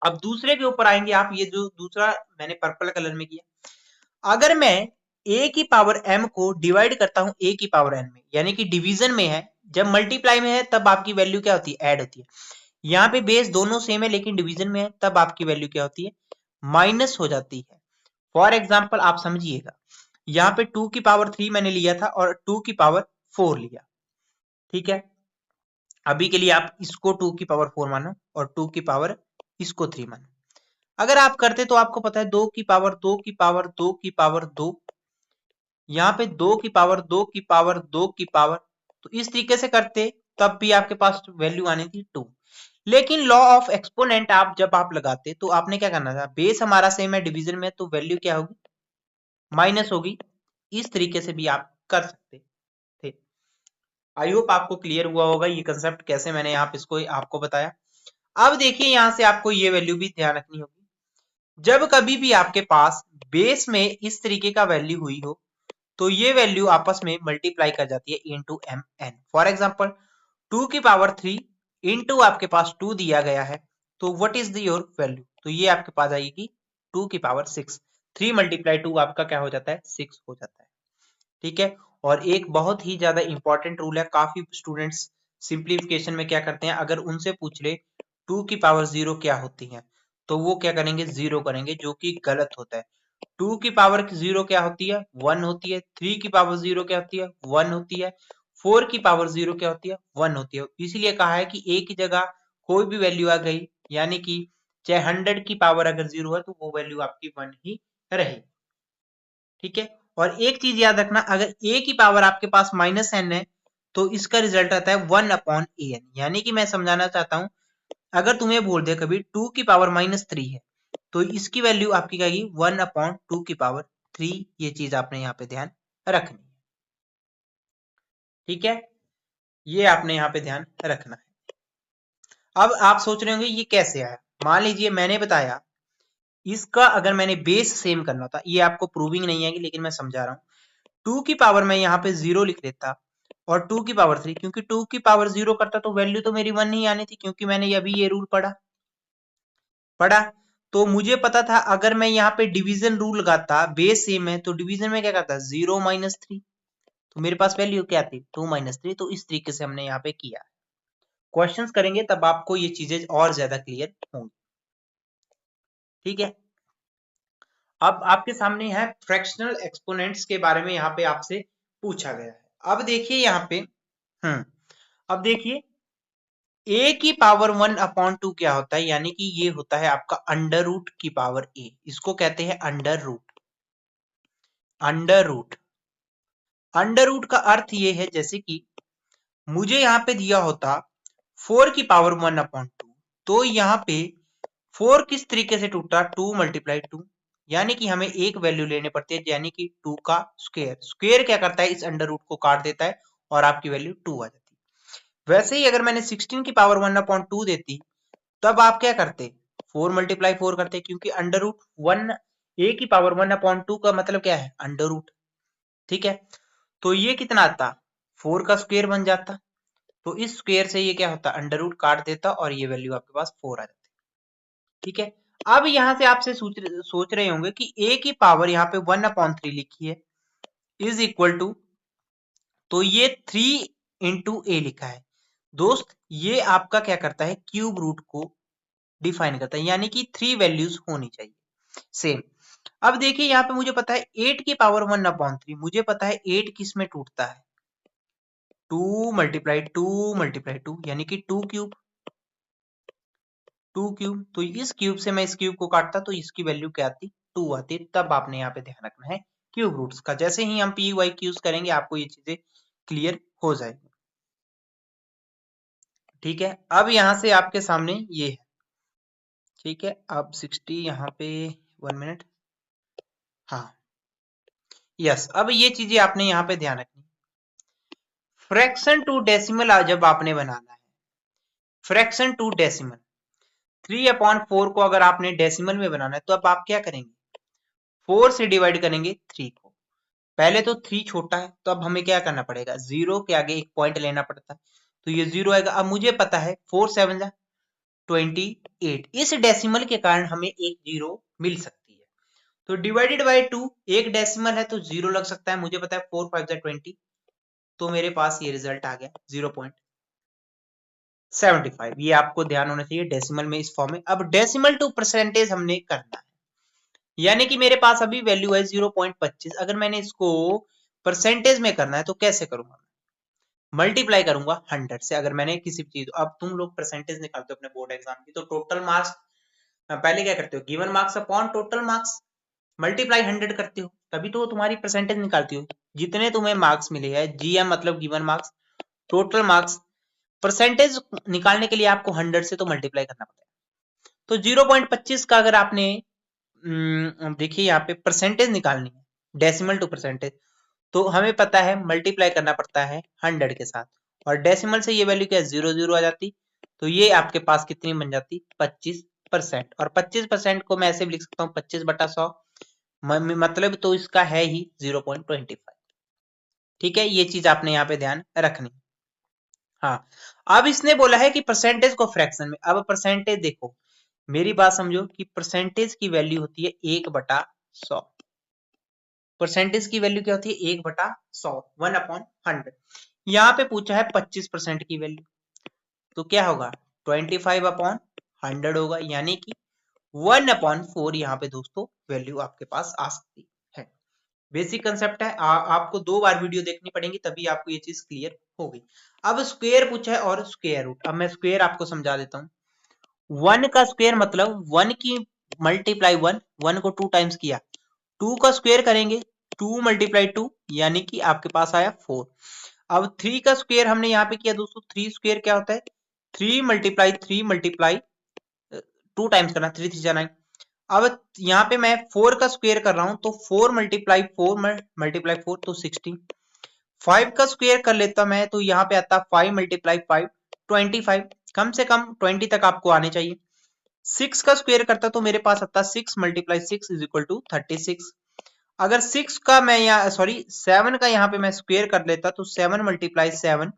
अब दूसरे के ऊपर आएंगे आप, ये जो दूसरा मैंने पर्पल कलर में किया, अगर मैं a की पावर m को डिवाइड करता हूं a की पावर n में, यानी कि डिवीजन में है, जब मल्टीप्लाई में है तब आपकी वैल्यू क्या होती है? ऐड होती है। यहाँ पे बेस दोनों सेम है लेकिन डिवीजन में है, तब आपकी वैल्यू क्या होती है? माइनस हो जाती है। फॉर एग्जाम्पल आप समझिएगा, यहाँ पे 2 की पावर 3 मैंने लिया था और 2 की पावर 4 लिया। ठीक है, अभी के लिए आप इसको 2 की पावर 4 मानो और 2 की पावर इसको 3 मानो। अगर आप करते तो आपको पता है 2 की पावर 2 की पावर 2 की पावर 2, यहाँ पे 2 की पावर 2 की पावर 2 की पावर, तो इस तरीके से करते तब भी आपके पास वैल्यू आनी थी 2। लेकिन लॉ ऑफ एक्सपोनेंट आप जब आप लगाते तो आपने क्या करना था? बेस हमारा सेम है, डिवीजन में, तो वैल्यू क्या होगी? माइनस होगी। इस तरीके से भी आप कर सकते थे। आई होप आपको क्लियर हुआ होगा ये कंसेप्ट, कैसे मैंने यहाँ पे इसको आपको बताया। अब देखिए यहाँ से आपको ये वैल्यू भी ध्यान रखनी होगी, जब कभी भी आपके पास बेस में इस तरीके का वैल्यू हुई हो तो ये वैल्यू आपस में मल्टीप्लाई कर जाती है into m n. For example 2 की पावर 3 इंटू आपके पास 2 दिया गया है, तो what is the your value? तो ये आपके पास आएगी 2 की पावर 6। 3 मल्टीप्लाई 2 आपका क्या हो जाता है? 6 हो जाता है। ठीक है, और एक बहुत ही ज्यादा इंपॉर्टेंट रूल है, काफी स्टूडेंट्स सिंप्लीफिकेशन में क्या करते हैं, अगर उनसे पूछ ले 2 की पावर 0 क्या होती है तो वो क्या करेंगे? 0 करेंगे, जो कि गलत होता है। 2 की पावर 0 क्या होती है? 1 होती है। 3 की पावर 0 क्या होती है? 1 होती है। 4 की पावर 0 क्या होती है? 1 होती है। इसीलिए कहा है कि एक ही जगह कोई भी वैल्यू आ गई, यानी कि चाहे 100 की पावर अगर 0 है तो वो वैल्यू आपकी 1 ही रहेगी। ठीक है, और एक चीज याद रखना, अगर a की पावर आपके पास -n है तो इसका रिजल्ट आता है 1/an। यानी कि मैं समझाना चाहता हूं, अगर तुम्हें बोल दे कभी 2 की पावर -3 है तो इसकी वैल्यू आपकी क्या आएगी? 1/2 की पावर 3। ये चीज आपने यहाँ पे ध्यान रखनी है। ठीक है, ये आपने यहाँ पे ध्यान रखना है। अब आप सोच रहे होंगे ये कैसे आया? मान लीजिए मैंने बताया इसका अगर मैंने बेस सेम करना था, ये आपको प्रूविंग नहीं आएगी लेकिन मैं समझा रहा हूं। 2 की पावर मैं यहाँ पे 0 लिख लेता और 2 की पावर 3, क्योंकि 2 की पावर 0 करता तो वैल्यू तो मेरी 1 ही आनी थी, क्योंकि मैंने अभी ये रूल पढ़ा। तो मुझे पता था अगर मैं यहाँ पे डिवीजन रूल लगाता, बेस सेम है तो डिवीजन में क्या करता? 0 - 3, तो मेरे पास वैल्यू क्या थी? 2 - 3। तो इस तरीके से हमने यहाँ पे किया। क्वेश्चंस करेंगे तब आपको ये चीजें और ज्यादा क्लियर होंगी। ठीक है, अब आपके सामने है फ्रैक्शनल एक्सपोनेंट्स के बारे में, यहाँ पे आपसे पूछा गया है। अब देखिए यहाँ पे अब देखिए a की पावर 1/2 क्या होता है? यानी कि ये होता है आपका अंडर रूट की पावर a। इसको कहते हैं under root. Under root, under root का अर्थ ये है, जैसे कि मुझे यहाँ पे दिया होता 4 की पावर 1/2, तो यहाँ पे 4 किस तरीके से टूटा? 2 × 2, यानी कि हमें एक वैल्यू लेने पड़ती है, यानी कि 2 का स्क्वायर। स्क्वायर क्या करता है? इस अंडर रूट को काट देता है और आपकी वैल्यू 2 आ जाती है। वैसे ही अगर मैंने 16 की पावर 1/2 देती तब आप क्या करते? 4 × 4 करते, क्योंकि अंडर रूट 1 a की पावर 1/2 का मतलब क्या है? Under root. ठीक है, तो ये कितना आता? 4 का स्क्वायर बन जाता। तो इस स्क्वायर से ये क्या होता? अंडर रूट काट देता और ये वैल्यू आपके पास 4 आ जाती। ठीक है, अब यहां से आपसे सोच रहे होंगे कि a की पावर यहाँ पे 1/3 लिखी है इज इक्वल टू, तो ये 3 × a लिखा है। दोस्त ये आपका क्या करता है? क्यूब रूट को डिफाइन करता है, यानी कि 3 वैल्यूज होनी चाहिए सेम। अब देखिए यहाँ पे मुझे पता है 8 की पावर 1/3, मुझे पता है 8 किस में टूटता है? 2 × 2 × 2, यानी कि 2 क्यूब। 2 क्यूब, तो इस क्यूब से मैं इस क्यूब को काटता तो इसकी वैल्यू क्या आती? 2 आती। तब आपने यहाँ पे ध्यान रखना है क्यूब रूट्स का। जैसे ही हम PYQs करेंगे आपको ये चीजें क्लियर हो जाएगी। ठीक है, अब यहां से आपके सामने ये है, ठीक है, अब 60 यहाँ पे 1 मिनट, हाँ यस। अब ये चीजें आपने यहाँ पे ध्यान रखनी। फ्रैक्शन टू डेसिमल जब आपने बनाना है, फ्रैक्शन टू डेसिमल 3/4 को अगर आपने डेसिमल में बनाना है तो अब आप क्या करेंगे, 4 से डिवाइड करेंगे 3 को। पहले तो 3 छोटा है तो अब हमें क्या करना पड़ेगा, 0 के आगे एक पॉइंट लेना पड़ता है, तो ये 0 आएगा। अब मुझे पता है 4 7 जा 28, इस डेसिमल के कारण हमें एक 0 मिल सकती है। तो डिवाइडेड बाय 2, एक डेसिमल है तो 0 लग सकता है, मुझे पता है 4 5 जा 20, तो मेरे पास ये रिजल्ट आ गया 0.75। ये आपको ध्यान होना चाहिए डेसिमल में इस फॉर्म में। अब डेसिमल टू परसेंटेज हमने करना है, यानी कि मेरे पास अभी वैल्यू है 0.25, अगर मैंने इसको परसेंटेज में करना है तो कैसे करूंगा, मल्टीप्लाई करूंगा 100 से। अगर मैंने किसी चीज, अब तुम लोग परसेंटेज निकालते हो अपने बोर्ड एग्जाम की, तो टोटल मार्क्स पहले क्या करते हो, given marks upon total marks multiply 100 करते हो, तभी तो तुम्हारी परसेंटेज निकालती हो। जितने तुम्हें मार्क्स मिले हैं, जीएम मतलब given marks, total marks, percentage निकालने के लिए आपको 100 से तो मल्टीप्लाई करना पड़ता है। तो 0.25 का अगर आपने देखिए यहाँ पे परसेंटेज निकालनी है, डेसिमल टू परसेंटेज, तो हमें पता है मल्टीप्लाई करना पड़ता है 100 के साथ, और डेसिमल से ये वैल्यू क्या है 0 आ जाती, तो ये आपके पास कितनी बन जाती 25%। और 25% को मैं ऐसे भी लिख सकता हूँ 25/100, मतलब तो इसका है ही 0.25। ठीक है, ये चीज आपने यहाँ पे ध्यान रखनी। हाँ, अब इसने बोला है कि परसेंटेज को फ्रैक्शन में। अब परसेंटेज देखो, मेरी बात समझो कि परसेंटेज की वैल्यू होती है 1/100। परसेंटेज की वैल्यू क्या होती है 1/100, 1/100। यहाँ पे पूछा है 25% की वैल्यू, तो क्या होगा 25/100 होगा, यानी कि 1/4 यहाँ पे दोस्तों वैल्यू आपके पास आ सकती है। बेसिक कंसेप्ट है, आपको 2 बार वीडियो देखनी पड़ेगी तभी आपको ये चीज क्लियर होगी। अब स्क्वायर पूछा है और स्क्वायर रूट, अब मैं स्क्वायर आपको समझा देता हूँ। 1 का स्क्वायर मतलब 1 की मल्टीप्लाई 1 को 2 टाइम्स किया, 2 का स्क्वायर करेंगे 2 × 2, यानी कि आपके पास आया 4। अब 3 का स्क्वायर हमने यहाँ पे किया दोस्तों, 3 स्क्वायर क्या होता है 3 × 3 × 2 टाइम्स करना, 3 3 9। अब यहाँ पे मैं 4 का स्क्वायर कर रहा हूं, तो 4 × 4 तो 16। 5 का स्क्वायर कर लेता मैं, तो यहाँ पे आता 5 × 5 25, कम से कम 20 तक आपको आने चाहिए। 6 का स्क्वायर करता तो मेरे पास आता 6 × 6 = 36। अगर 6 का मैं यहाँ सॉरी 7 का यहाँ पे मैं स्क्वायर कर लेता तो 7 × 7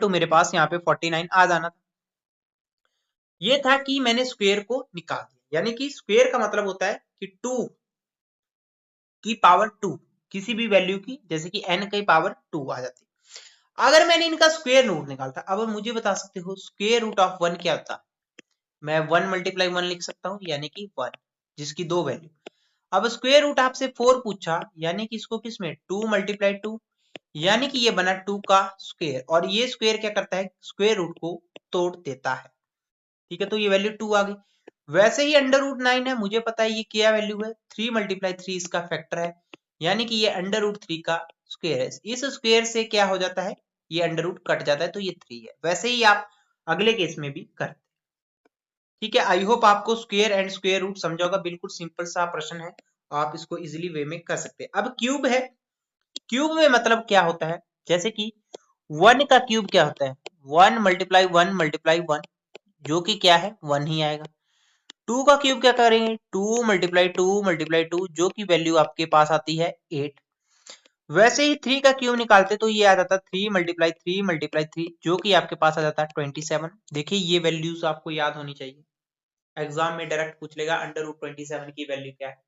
= मेरे पास यहाँ पे 49 आ जाना था। ये था कि मैंने स्क्वायर को निकाल दिया, यानी कि स्क्वायर का मतलब होता है कि 2 की पावर 2 किसी भी वैल्यू की, जैसे कि n की पावर 2 आ जाती। अगर मैंने इनका स्क्वायर रूट निकालता, अब मुझे बता सकते हो स्क्वायर रूट ऑफ 1 क्या होता, मैं 1 × 1 लिख सकता हूँ, यानी कि 1, जिसकी 2 वैल्यू। अब स्क्वायर रूट आपसे 4 पूछा, यानी कि इसको किस में 2 × 2, यानी कि ये बना 2 का स्क्वायर, और ये स्क्वायर क्या करता है स्क्वायर रूट को तोड़ देता है। ठीक है, तो ये वैल्यू 2 आ गई। वैसे ही √9 है, मुझे पता है ये क्या वैल्यू है 3 × 3 इसका फैक्टर है, यानी कि ये √3 का स्क्वायर है। इस स्क्वायर से क्या हो जाता है ये अंडर रूट कट जाता है, तो ये 3 है। वैसे ही आप अगले केस में भी करते। ठीक है, आई होप आपको स्क्वायर एंड स्क्वायर रूट समझा होगा, बिल्कुल सिंपल सा प्रश्न है, आप इसको इजिली वे में कर सकते हैं। अब क्यूब है, क्यूब में मतलब क्या होता है, जैसे कि 1 का क्यूब क्या होता है 1 × 1 × 1, जो कि क्या है 1 ही आएगा। 2 का क्यूब क्या करेंगे 2 × 2 × 2, जो कि वैल्यू आपके पास आती है 8। वैसे ही 3 का क्यूब निकालते तो ये आ जाता 3 × 3 × 3, जो कि आपके पास आ जाता है 27। देखिए ये वैल्यूज आपको याद होनी चाहिए, एग्जाम में डायरेक्ट पूछ लेगा √27 की वैल्यू क्या है।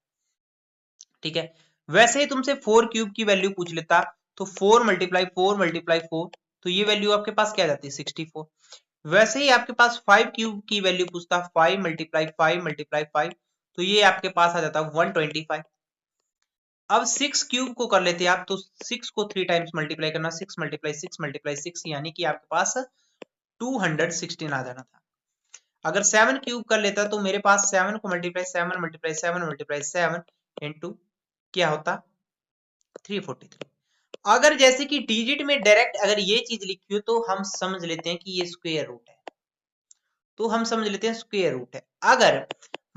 ठीक है, वैसे ही तुमसे 4 क्यूब की वैल्यू पूछ लेता, तो 4 × 4 × 4, तो ये वैल्यू आपके पास क्या जाती है 64। वैसे ही आपके पास 5 क्यूब की वैल्यू पूछता 5 × 5 × 5, तो ये आपके पास आ जाता 125। अब 6 क्यूब को कर लेते आप, तो 6 को 3 टाइम्स मल्टीप्लाई करना, 6 × 6 × 6, यानी कि आपके पास 216 आ जाना था। अगर 7 क्यूब कर लेता तो मेरे पास 7 को मल्टीप्लाई 7 × 7 × 7 इनटू क्या होता 343। अगर जैसे कि डिजिट में डायरेक्ट अगर ये चीज लिखी हो तो हम समझ लेते हैं कि ये स्क्वायर रूट है, तो हम समझ लेते हैं स्क्वायर रूट है। अगर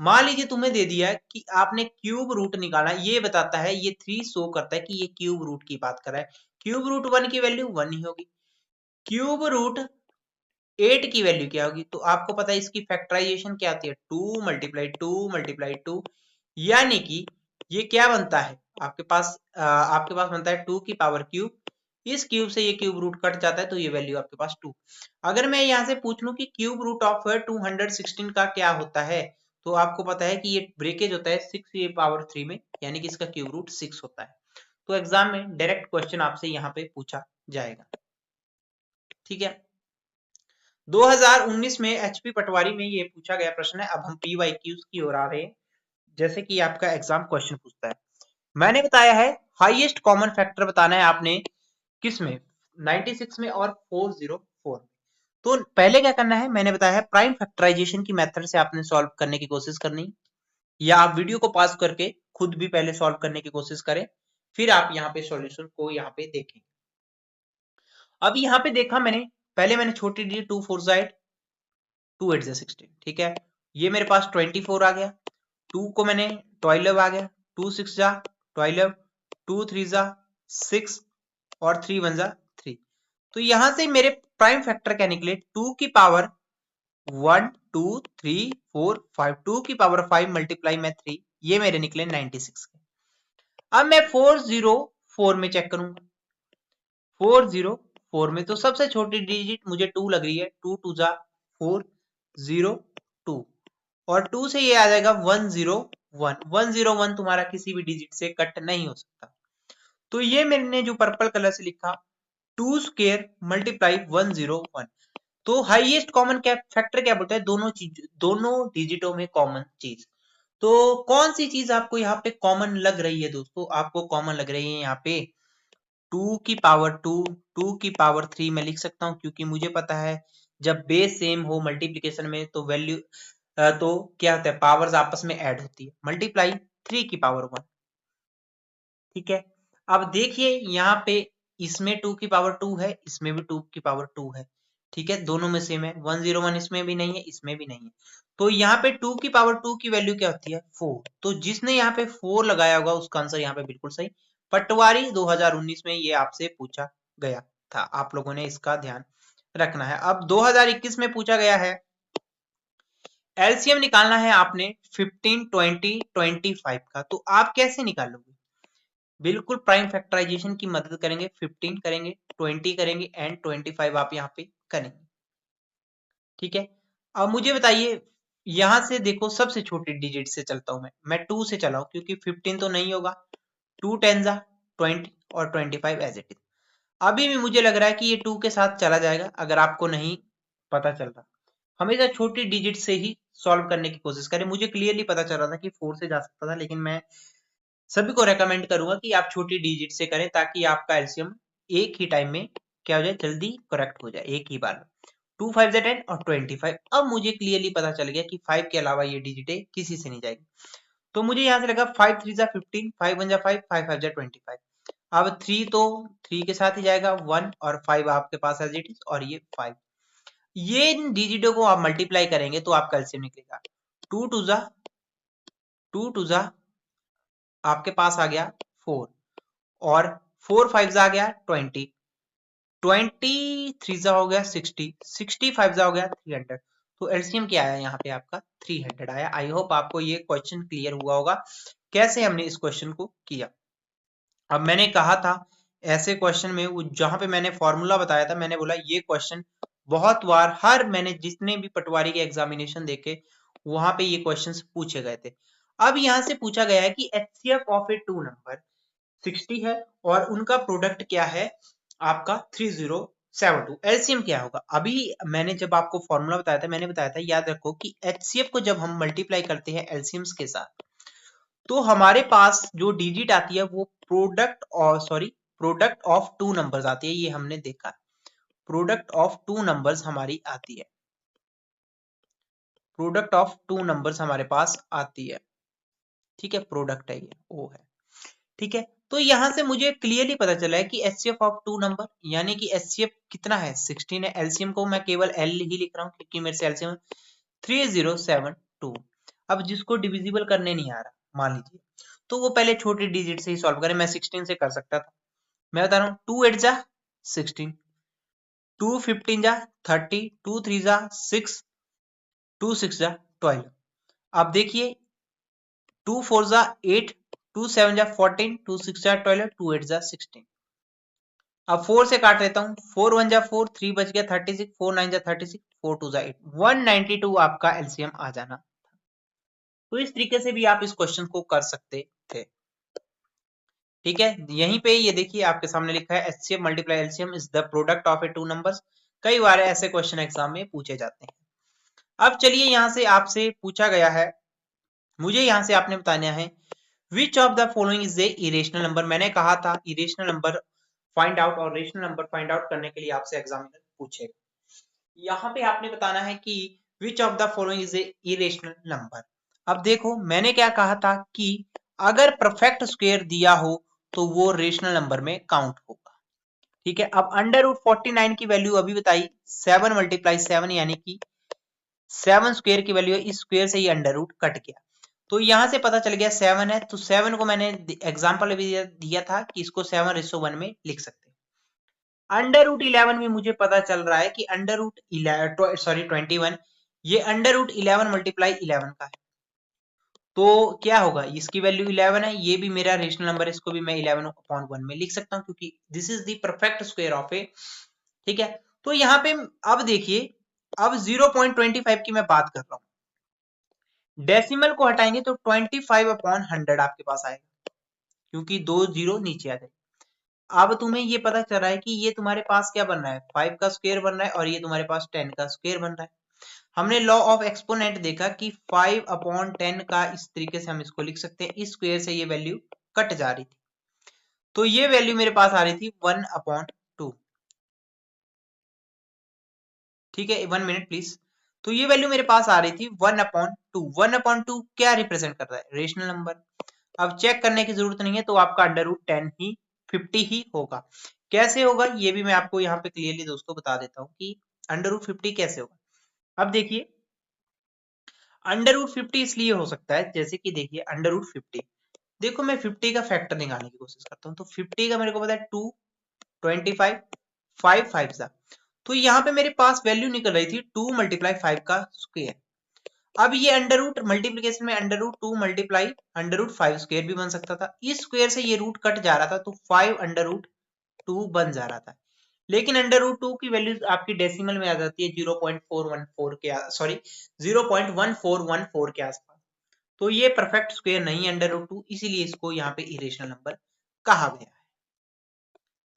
मान लीजिए तुम्हें दे दिया कि आपने क्यूब रूट निकाला, ये बताता है, ये 3 शो करता है कि ये क्यूब रूट की बात कर रहा है। क्यूब रूट 1 की वैल्यू 1 ही होगी, क्यूब रूट 8 की वैल्यू क्या होगी, तो आपको पता है इसकी फैक्टराइजेशन क्या आती है, 2 मल्टीप्लाई 2 मल्टीप्लाई 2, यानी कि ये क्या बनता है आपके पास बनता है 2 की पावर क्यूब, इस क्यूब से ये क्यूब रूट कट जाता है तो ये वैल्यू आपके पास 2। अगर मैं यहाँ से पूछ लूं कि क्यूब रूट ऑफ 216 का क्या होता है, तो आपको पता है कि ये ब्रेकेज होता है 6 पावर 3 में, यानी कि इसका क्यूब रूट 6 होता है। तो एग्जाम में डायरेक्ट क्वेश्चन आपसे यहाँ पे पूछा जाएगा, ठीक है। 2019 में एचपी पटवारी में ये पूछा गया प्रश्न है। अब हम पीवाईक्यूज की ओर आ रहे हैं, जैसे कि आपका एग्जाम क्वेश्चन पूछता है। मैंने बताया है हाईएस्ट कॉमन फैक्टर बताना है आपने, किस में, 96 में और 404 में। तो पहले क्या करना है, मैंने बताया है प्राइम फैक्टराइजेशन की मेथड से आपने सॉल्व करने की कोशिश करनी, या आप वीडियो को पॉज करके खुद भी पहले सॉल्व करने की कोशिश करें, फिर आप यहाँ पे सॉल्यूशन को यहाँ पे देखें। अब यहाँ पे देखा मैंने, पहले मैंने छोटी डी 2 4 8 2 8 16, ठीक है, ये मेरे पास 24 आ गया, 2 को मैंने 12 आ गया, 2 6 जा 12, 2 3 जा 6 और 3 1 जा 3। तो यहां से मेरे प्राइम फैक्टर क्या निकले, 2 की पावर 1 2 3 4 5, 2 की पावर 5 मल्टीप्लाई में 3, ये मेरे निकले 96 के। अब मैं 404 में चेक करूंगा, 404 में तो सबसे छोटी डिजिट मुझे 2 लग रही है, 2 2 जा 4 0 2, और 2 से ये आ जाएगा 101, 101 तुम्हारा किसी भी डिजिट से कट नहीं हो सकता। तो ये मैंने जो पर्पल कलर से लिखा 2 स्क्वायर मल्टीप्लाई 101, तो हाईएस्ट कॉमन फैक्टर क्या बोलता है, दोनों डिजिटों में कॉमन चीज। तो कौन सी चीज आपको यहाँ पे कॉमन लग रही है दोस्तों, आपको कॉमन लग रही है यहाँ पे 2 की पावर 2, 2 की पावर 3 मैं लिख सकता हूँ, क्योंकि मुझे पता है जब बेस सेम हो मल्टीप्लीकेशन में तो वैल्यू तो क्या होता है, पावर्स आपस में ऐड होती है, मल्टीप्लाई 3 की पावर 1, ठीक है। अब देखिए यहाँ पे इसमें 2 की पावर 2 है, इसमें भी 2 की पावर 2 है, ठीक है, दोनों में सेम है, 101 इसमें भी नहीं है, इसमें भी नहीं है। तो यहाँ पे 2 की पावर 2 की वैल्यू क्या होती है, 4। तो जिसने यहाँ पे 4 लगाया होगा उसका आंसर यहाँ पे बिल्कुल सही। पटवारी 2019 में ये आपसे पूछा गया था, आप लोगों ने इसका ध्यान रखना है। अब 2021 में पूछा गया है, एलसीएम निकालना है आपने 15 20 25 का, तो आप कैसे निकालोगे, बिल्कुल प्राइम फैक्टराइजेशन की मदद करेंगे, 15 करेंगे, 20 करेंगे एंड 25 आप यहाँ पे करेंगे, ठीक है। अब मुझे बताइए, यहां से देखो सबसे छोटी डिजिट से चलता हूं मैं 2 से चलाऊं, क्योंकि 15 तो नहीं होगा, 2 10 जा 20 और 25 एज इट इज। अभी भी मुझे लग रहा है कि ये 2 के साथ चला जाएगा, अगर आपको नहीं पता चल रहा, हमेशा छोटी डिजिट से ही सॉल्व करने की कोशिश करें। मुझे क्लियरली पता चल रहा था कि 4 से जा सकता था, लेकिन मैं सभी को रेकमेंड करूंगा कि आप छोटी डिजिट से करें, ताकि आपका एलसीएम एक ही टाइम में क्या हो जाए, जल्दी करेक्ट हो जाए एक ही बार में। 2 5 जा 10 और 25। अब मुझे क्लियरली पता चल गया कि 5 के अलावा ये डिजिटें किसी से नहीं जाएगी, तो मुझे यहाँ से लगा 5 3 जा 15, 5 1 जा 5, 5 5 जा 25। अब 3 तो 3 के साथ ही जाएगा, 1 और 5 आपके पास एज इट इज, और ये 5, ये इन डिजिटों को आप मल्टीप्लाई करेंगे तो आपका एलसीएम निकलेगा 2 2 जा आपके पास आ गया 4, और 4 5 आ गया 20, 23 हो गया 60, 65 हो गया 300। तो एलसीएम क्या आया यहाँ पे आपका 300 आया। आई होप आपको ये क्वेश्चन क्लियर हुआ होगा कैसे हमने इस क्वेश्चन को किया। अब मैंने कहा था ऐसे क्वेश्चन में जहां पे मैंने फॉर्मूला बताया था, मैंने बोला ये क्वेश्चन बहुत बार मैंने जितने भी पटवारी के एग्जामिनेशन देखे वहां पे ये क्वेश्चंस पूछे गए थे। अब यहाँ से पूछा गया है कि एचसीएफ ऑफ ए 2 नंबर 60 है और उनका प्रोडक्ट क्या है आपका 3072, एलसीएम क्या होगा। अभी मैंने जब आपको फॉर्मूला बताया था, मैंने बताया था याद रखो कि एचसीएफ को जब हम मल्टीप्लाई करते हैं एलसीएम्स के साथ, तो हमारे पास जो डिजिट आती है वो प्रोडक्ट ऑफ 2 नंबर्स आती है, ये हमने देखा, प्रोडक्ट ऑफ 2 नंबर्स हमारी आती है, प्रोडक्ट ऑफ 2 नंबर्स हमारे पास आती है, ठीक है, प्रोडक्ट है ये, वो है, ठीक है। तो यहां से मुझे क्लियरली पता चला है कि एचसीएफ ऑफ टू नंबर, यानी कि एचसीएफ कितना है 16 है। एलसीएम को मैं केवल एल ही लिख रहा हूँ क्योंकि मेरे से एलसीएम 3072। अब जिसको डिविजिबल करने नहीं आ रहा मान लीजिए, तो वो पहले छोटे डिजिट से ही सॉल्व करे। मैं 16 से कर सकता था, मैं बता रहा हूँ 2 8 जा 16, 2 15 जा 30, 2 3 जा 6, 2 6 जा 12। अब देखिए 2 4 जा 8, 2 7 जा 14, 2 6 जा 12, 2 8 जा 16। अब 4 से काट लेता हूँ, 4 1 जा 4, 3 बच गया 36, 4 9 जा 36, 4 2 जा 8, 192 आपका एलसीएम आ जाना। तो इस तरीके से भी आप इस क्वेश्चन को कर सकते थे। ठीक है, यहीं पे ये देखिए आपके सामने लिखा है HCF multiply LCM is the product of A two numbers. कई बार ऐसे क्वेश्चन एग्जाम में पूछे जाते हैं। अब चलिए यहां से आपसे पूछा गया है, मुझे यहां से आपने बताना है which of the following is a irrational number. मैंने कहा था इरेशनल नंबर फाइंड आउट और रेशनल नंबर फाइंड आउट करने के लिए आपसे एग्जामिनर पूछेगा। यहाँ पे आपने बताना है कि which of the following is a irrational number. अब देखो मैंने क्या कहा था कि अगर परफेक्ट स्क्वायर दिया हो तो वो रेशनल नंबर में काउंट होगा। ठीक है, अब अंडर रूट 49 की वैल्यू अभी बताई 7 मल्टीप्लाई 7, यानी कि 7 स्क्वायर की वैल्यू है, इस स्क्वायर से ही अंडर रूट कट गया। तो यहां से पता चल गया 7 है, तो 7 को मैंने एग्जांपल भी दिया था कि इसको 7:1 में लिख सकते हैं। अंडर रूट 11 में मुझे पता चल रहा है कि अंडर रूट 21, ये अंडर रूट 11 मल्टीप्लाई 11 का है। तो क्या होगा, इसकी वैल्यू 11 है, ये भी मेरा रेशनल नंबर है, इसको भी मैं 11/1 में लिख सकता हूँ क्योंकि this is the perfect square of a. ठीक है, तो यहाँ पे अब देखिए, अब 0.25 की मैं बात कर रहा हूँ, डेसिमल को हटाएंगे तो 25/100 आपके पास आएगा क्योंकि 2 0 नीचे आ जाए। अब तुम्हें ये पता चल रहा है कि ये तुम्हारे पास क्या बन रहा है, 5 का स्क्वायर बन रहा है और ये तुम्हारे पास 10 का स्क्वायर बन रहा है। हमने लॉ ऑफ एक्सपोनेंट देखा कि 5/10 का इस तरीके से हम इसको लिख सकते हैं, इस स्क्वायर से ये वैल्यू कट जा रही थी, तो ये वैल्यू मेरे पास आ रही थी 1/2। ठीक है, 1 मिनट प्लीज। तो ये वैल्यू मेरे पास आ रही थी 1/2। 1/2 क्या रिप्रेजेंट कर रहा है, रेशनल नंबर। अब चेक करने की जरूरत नहीं है, तो आपका अंडर रूट 10 ही 50 ही होगा। कैसे होगा ये भी मैं आपको यहाँ पे क्लियरली दोस्तों बता देता हूँ कि अंडर रूट 50 कैसे होगा। अब देखिए अंडर रूट 50 इसलिए हो सकता है, जैसे कि देखिए अंडर रूट 50, देखो मैं 50 का फैक्टर निकालने की कोशिश करता हूँ, तो 50 का मेरे को पता है 2 25 5 5 सा, तो यहाँ पे मेरे पास वैल्यू निकल रही थी 2 मल्टीप्लाई 5 का स्क्वायर। अब ये अंडर रूट मल्टीप्लीकेशन में under root 2 multiply under root 5 square भी बन सकता था, इस स्क्वायर से ये रूट कट जा रहा था तो 5 अंडर रूट 2 बन जा रहा था। लेकिन अंडर रूट 2 की वैल्यू आपकी डेसिमल में आ जाती है 0.414 के सॉरी 0.1414 के आसपास, तो ये परफेक्ट स्क्वायर नहीं है अंडर रूट 2, इसीलिए इसको यहाँ पे इरेशनल नंबर कहा गया है।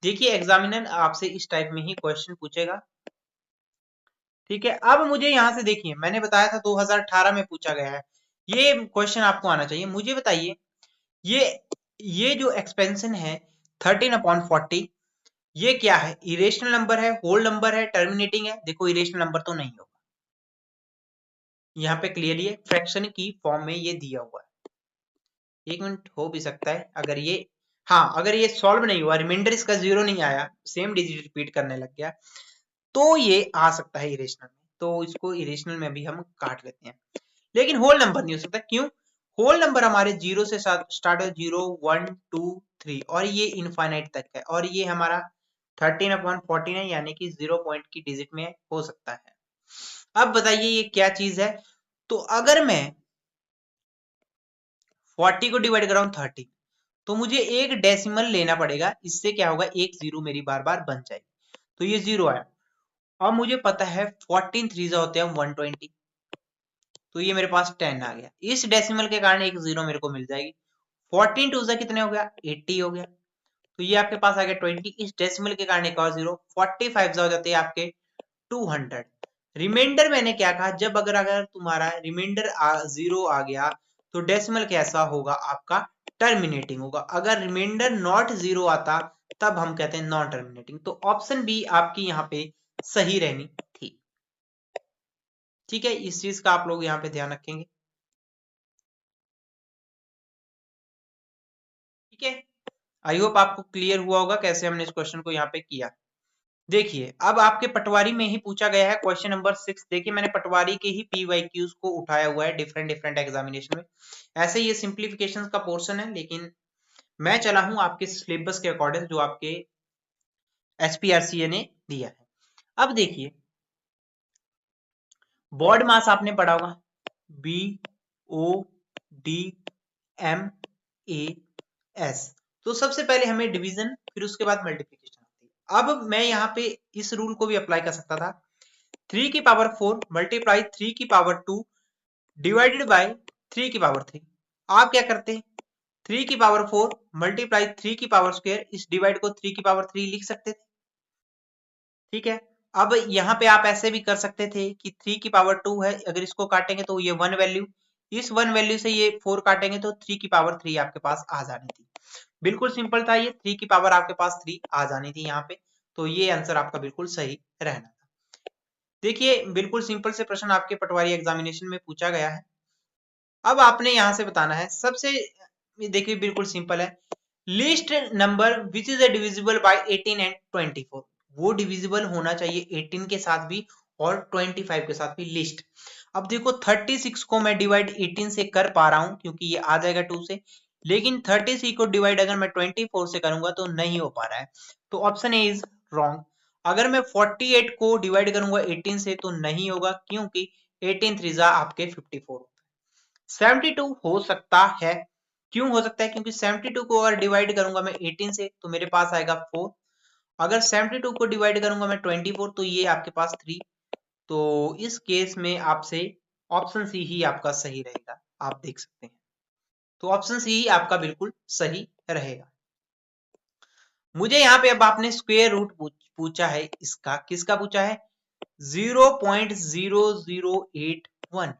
देखिए एग्जामिनर आपसे इस टाइप में ही क्वेश्चन पूछेगा। ठीक है, अब मुझे यहां से देखिए मैंने बताया था 2018 में पूछा गया है, ये क्वेश्चन आपको आना चाहिए। मुझे बताइए ये ये जो एक्सपेंशन है 13/40, ये क्या है, इरेशनल नंबर है, होल नंबर है, टर्मिनेटिंग है। देखो इरेशनल नंबर तो नहीं होगा, यहाँ पे क्लियरली फ्रैक्शन की फॉर्म में ये दिया हुआ है। एक मिनट, हो भी सकता है अगर ये, हाँ अगर ये सॉल्व नहीं हुआ, रिमाइंडर इसका 0 नहीं आया, सेम डिजिट रिपीट करने लग गया, तो ये आ सकता है इरेशनल में, तो इसको इरेशनल में भी हम काट लेते हैं। लेकिन होल नंबर नहीं हो सकता, क्यों, होल नंबर हमारे 0 से स्टार्ट है, 0 1 2 3 और ये इनफाइनाइट तक है, और ये हमारा 13/14 है, यानी कि 0 पॉइंट की डिजिट में हो सकता है। अब बताइए ये क्या चीज है, तो अगर मैं 40 को डिवाइड कर रहा हूं 30, तो मुझे एक डेसिमल लेना पड़ेगा, इससे क्या होगा एक जीरो मेरी बार बार बन जाएगी, तो ये 0 आया। अब मुझे पता है 14 3 होते हैं 120, तो ये मेरे पास 10 आ गया, इस डेसिमल के कारण एक जीरो मेरे को मिल जाएगी। 14 2 कितने हो गया, 80 हो गया, तो ये आपके पास आ गया 20, इस डेसिमल के कारण एक और जीरो, 45 हो जाते हैं आपके 200। रिमाइंडर मैंने क्या कहा, जब अगर अगर तुम्हारा रिमाइंडर 0 आ गया तो डेसिमल कैसा होगा आपका, टर्मिनेटिंग होगा। अगर रिमाइंडर नॉट 0 आता तब हम कहते हैं नॉन टर्मिनेटिंग, तो ऑप्शन बी आपकी यहाँ पे सही रहनी थी। ठीक है, इस चीज का आप लोग यहाँ पे ध्यान रखेंगे। ठीक है, आई होप आपको क्लियर हुआ होगा कैसे हमने इस क्वेश्चन को यहाँ पे किया। देखिए अब आपके पटवारी में ही पूछा गया है क्वेश्चन नंबर 6। देखिए मैंने पटवारी के ही पीवाईक्यूज को उठाया हुआ है डिफरेंट डिफरेंट एग्जामिनेशन में। ऐसे ये सिंप्लीफिकेशन का पोर्शन है, लेकिन मैं चला हूं आपके सिलेबस के अकॉर्डिंग जो आपके एसपीआरसीए ने दिया है। अब देखिए बोर्ड मास आपने पढ़ा होगा, BODMAS। तो सबसे पहले हमें डिवीजन, फिर उसके बाद मल्टीप्लिकेशन आती है। अब मैं यहाँ पे इस रूल को भी अप्लाई कर सकता था, 3 की पावर 4 मल्टीप्लाई 3 की पावर 2 डिवाइडेड बाय 3 की पावर 3। आप क्या करते, 3 की पावर 4 मल्टीप्लाई 3 की पावर स्क्वायर, इस डिवाइड को 3 की पावर 3 लिख सकते थे। ठीक है, अब यहाँ पे आप ऐसे भी कर सकते थे कि 3 की पावर 2 है, अगर इसको काटेंगे तो ये 1 वैल्यू, इस 1 वैल्यू से ये 4 काटेंगे तो 3 की पावर 3 आपके पास आ जानी थी। बिल्कुल सिंपल था ये, 3 की पावर आपके पास 3 आ जानी थी यहाँ पे, तो ये आंसर आपका बिल्कुल सही रहना था। देखिए बिल्कुल सिंपल से प्रश्न आपके पटवारी एग्जामिनेशन में पूछा गया है। अब आपने यहां से बताना है, सबसे देखिए बिल्कुल सिंपल है, list number which is divisible by 18 and 24। वो डिविजिबल होना चाहिए 18 के साथ भी और 25 के साथ भी लिस्ट। अब देखो 36 को मैं डिवाइड 18 से कर पा रहा हूं क्योंकि ये आ जाएगा 2 से, लेकिन 36 को डिवाइड अगर मैं 24 से करूंगा तो नहीं हो पा रहा है, तो ऑप्शन ए इज रॉन्ग। अगर मैं 48 को डिवाइड करूंगा 18 से तो नहीं होगा, क्योंकि 18 3 आपके 54। 72 हो सकता है, क्यों हो सकता है, क्योंकि 72 को अगर डिवाइड करूंगा मैं 18 से तो मेरे पास आएगा 4, अगर 72 को डिवाइड करूंगा मैं 24 तो ये आपके पास 3। तो इस केस में आपसे ऑप्शन सी ही आपका सही रहेगा, आप देख सकते हैं। तो ऑप्शन सी ही आपका बिल्कुल सही रहेगा। मुझे यहाँ पे अब आपने स्क्वायर रूट पूछा है, इसका किसका पूछा है, 0.0081।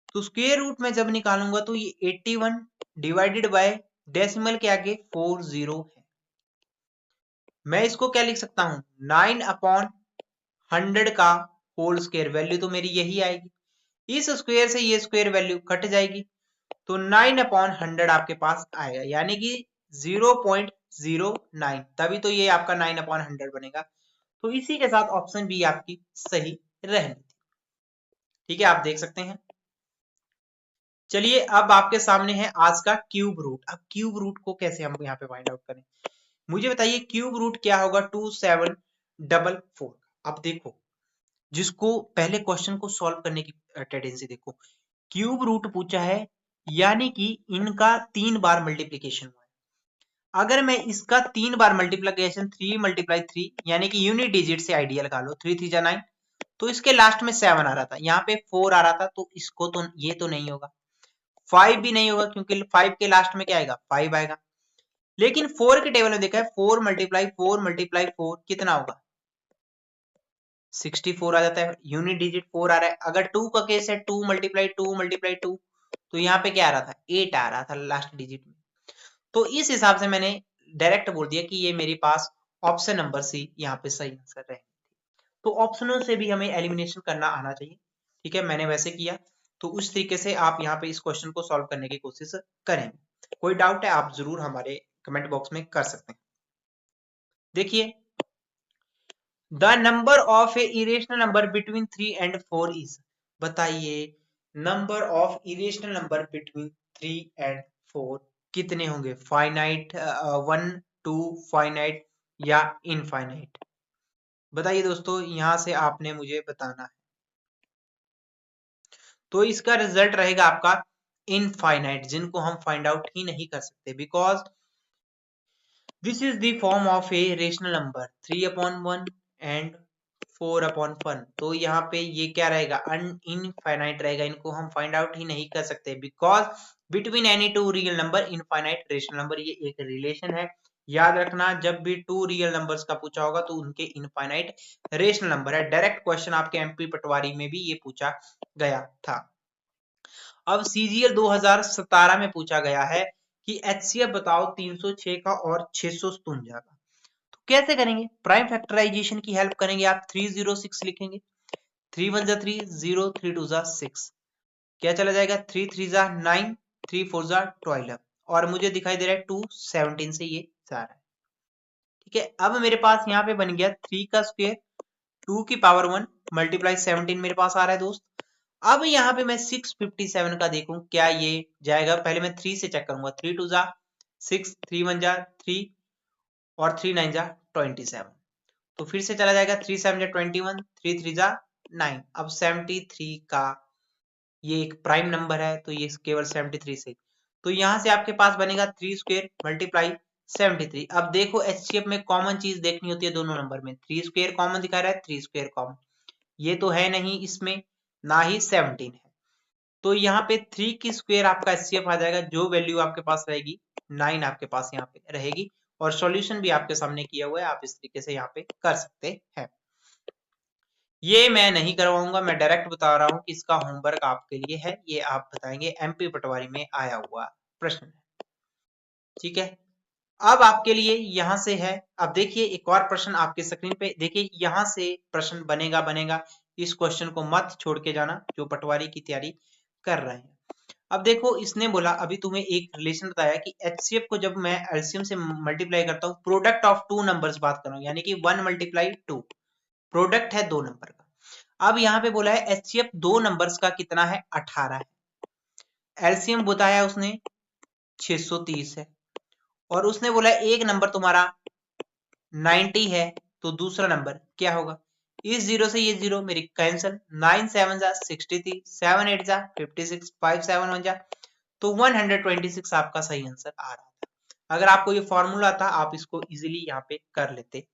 तो स्क्वायर रूट में जब निकालूंगा तो ये 81 डिवाइडेड बाय डेसिमल के आगे 40 है। मैं इसको क्या लिख सकता हूं, 9/100 का होल स्क्वायर, वैल्यू तो मेरी यही आएगी। इस स्क्वायर से ये स्क्वायर वैल्यू कट जाएगी तो 9/100 आपके पास आएगा, यानी कि 0.09, तभी तो ये आपका 9/100 बनेगा। तो इसी के साथ ऑप्शन बी आपकी सही रहनी थी। ठीक है, आप देख सकते हैं। चलिए अब आपके सामने है आज का क्यूब रूट। अब क्यूब रूट को कैसे हम यहाँ पे फाइंड आउट करें, मुझे बताइए क्यूब रूट क्या होगा 2744। अब देखो जिसको पहले क्वेश्चन को सॉल्व करने की टेंडेंसी देखो, क्यूब रूट पूछा है यानी कि इनका 3 बार मल्टीप्लीकेशन हुआ है। अगर मैं इसका 3 बार मल्टीप्लीकेशन 3 × 3 यानी कि यूनिट डिजिट से आइडिया लगा लो, 3 3 9, तो इसके लास्ट में 7 आ रहा था, यहाँ पे 4 आ रहा था, तो इसको तो ये तो नहीं होगा, 5 भी नहीं होगा क्योंकि 5 के लास्ट में क्या आएगा, 5 आएगा। लेकिन 4 के टेबल में देखा है 4 × 4 × 4 कितना होगा, 64 आ जाता है, यूनिट डिजिट 4 आ रहा है। अगर 2 का केस है 2 × 2 × 2, तो यहाँ पे क्या आ रहा था, 8 आ रहा था लास्ट डिजिट में। तो इस हिसाब से मैंने डायरेक्ट बोल दिया कि ये मेरे पास ऑप्शन नंबर सी यहाँ पे सही आंसर है। तो ऑप्शनों से भी हमें एलिमिनेशन करना आना चाहिए। ठीक है, मैंने वैसे किया, तो उस तरीके से आप यहाँ पे इस क्वेश्चन को सॉल्व करने की कोशिश करेंगे। कोई डाउट है आप जरूर हमारे कमेंट बॉक्स में कर सकते हैं। देखिए the number of a irrational number between 3 and 4 is, बताइए number of irrational number between 3 and 4 कितने होंगे, फाइनाइट, 1 2 फाइनाइट या इनफाइनाइट, बताइए दोस्तों, यहां से आपने मुझे बताना है। तो इसका रिजल्ट रहेगा आपका इनफाइनाइट, जिनको हम फाइंड आउट ही नहीं कर सकते, because this is the form of a rational number 3/1 and 4/1। तो यहाँ पे ये क्या रहेगा, इनफाइनाइट रहेगा, इनको हम फाइंड आउट ही नहीं कर सकते, because between any two real number infinite rational number, ये एक रिलेशन है। याद रखना जब भी 2 रियल नंबर्स का पूछा होगा तो उनके इनफाइनाइट रेशनल नंबर है। डायरेक्ट क्वेश्चन आपके एमपी पटवारी में भी ये पूछा गया था। अब सीजीएल 2017 में पूछा गया है कि एचसीएफ बताओ 306 का और 657 का। तो कैसे करेंगे, प्राइम फैक्टराइजेशन की हेल्प करेंगे, आप 306 लिखेंगे, 3 1 जा 3, 0 3 2 जा 6, क्या चला जाएगा, 3 3 जा 9, 3 4 जा 12, और मुझे दिखाई दे रहा है 2 17 से ये जा रहा है। ठीक है, अब मेरे पास यहाँ पे बन गया 3 का स्क्वायर 2 की पावर 1 मल्टीप्लाई 17 मेरे पास आ रहा है दोस्त। अब यहाँ पे मैं 657 का देखूं क्या ये जाएगा, पहले मैं 3 से चेक करूंगा। 3 2 जा 6, 3 1 जा 3 और 3 9 जा 27, तो फिर से चला जाएगा 3 7 जा 21, 3 3 जा 9। अब 73 का ये एक प्राइम नंबर है तो ये केवल 73 से, तो यहां से आपके पास बनेगा 3 स्क्वायर मल्टीप्लाई 73। अब देखो एचसीएफ में कॉमन चीज देखनी होती है दोनों नंबर में, 3 स्क्वायर कॉमन दिखा रहा है, 3 स्क्वायर कॉमन ये तो है नहीं इसमें, ना ही 17 है, तो यहाँ पे 3 की स्क्वायर आपका एचसीएफ आ जाएगा, जो वैल्यू आपके पास रहेगी 9 आपके पास यहाँ पे रहेगी। और सॉल्यूशन भी आपके सामने किया हुआ है, आप इस तरीके से यहाँ पे कर सकते हैं। ये मैं नहीं करवाऊंगा, मैं डायरेक्ट बता रहा हूं कि इसका होमवर्क आपके लिए है, ये आप बताएंगे, एमपी पटवारी में आया हुआ प्रश्न है। ठीक है, अब आपके लिए यहां से है, अब देखिए एक और प्रश्न आपके स्क्रीन पे देखिए, यहां से प्रश्न बनेगा। इस क्वेश्चन को मत छोड़ के जाना जो पटवारी की तैयारी कर रहे हैं। अब देखो इसने बोला, अभी तुम्हें एक रिलेशन बताया कि एचसीएफ को जब मैं एलसीएम से मल्टीप्लाई करता हूँ, प्रोडक्ट ऑफ टू नंबर्स बात कर रहा हूँ, यानी कि 1 मल्टीप्लाई 2, प्रोडक्ट है दो नंबर का। अब यहाँ पे बोला है एचसीएफ दो नंबर्स का कितना है, 18 है। एलसीएम बताया उसने 630 है, और उसने बोला एक नंबर तुम्हारा 90 है, तो दूसरा नंबर क्या होगा। इस जीरो से ये जीरो मेरी कैंसिल, 9 7 जा 63, 7 8 जा 56, 5 7 1 जा, तो 126 आपका सही आंसर आ रहा था। अगर आपको ये फॉर्मूला था आप इसको इजीली यहाँ पे कर लेते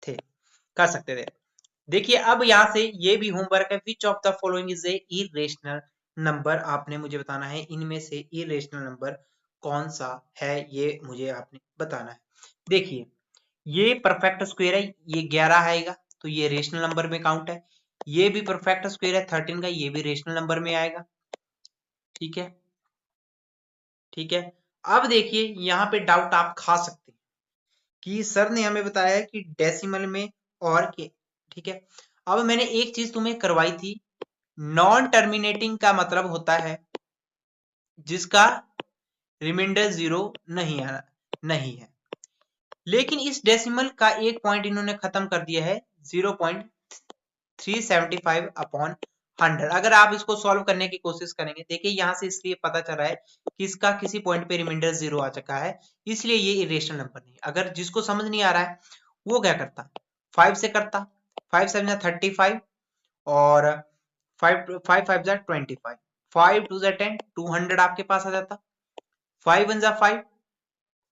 थे, कर सकते थे। देखिए अब यहाँ से ये भी होमवर्क है, which of the following is a irrational number, आपने मुझे बताना है इनमें से इरेशनल नंबर कौन सा है, ये मुझे आपने बताना है। देखिए ये परफेक्ट स्क्वायर है, ये 11 आएगा तो ये रेशनल नंबर में काउंट है। ये भी परफेक्ट स्क्वायर है 13 का, ये भी रेशनल नंबर में आएगा। ठीक है, ठीक है। अब देखिए यहाँ पे डाउट आप खा सकते हैं कि सर ने हमें बताया है कि डेसिमल में और के, ठीक है। अब मैंने एक चीज तुम्हें करवाई थी, नॉन टर्मिनेटिंग का मतलब होता है जिसका रिमाइंडर 0 नहीं है, लेकिन इस डेसिमल का एक पॉइंट इन्होंने खत्म कर दिया है 0.375 अपॉन 100। अगर आप इसको सॉल्व करने की कोशिश करेंगे, देखिए यहां से इसलिए पता चल रहा है कि इसका किसी पॉइंट पे रिमाइंडर 0 आ चुका है, इसलिए ये इरेशनल नंबर नहीं। अगर जिसको समझ नहीं आ रहा है वो क्या करता, 5 से करता, 5 7 35 और 5 5 5 25, 5 2 10, 200 आपके पास आ जाता, 5 1 5,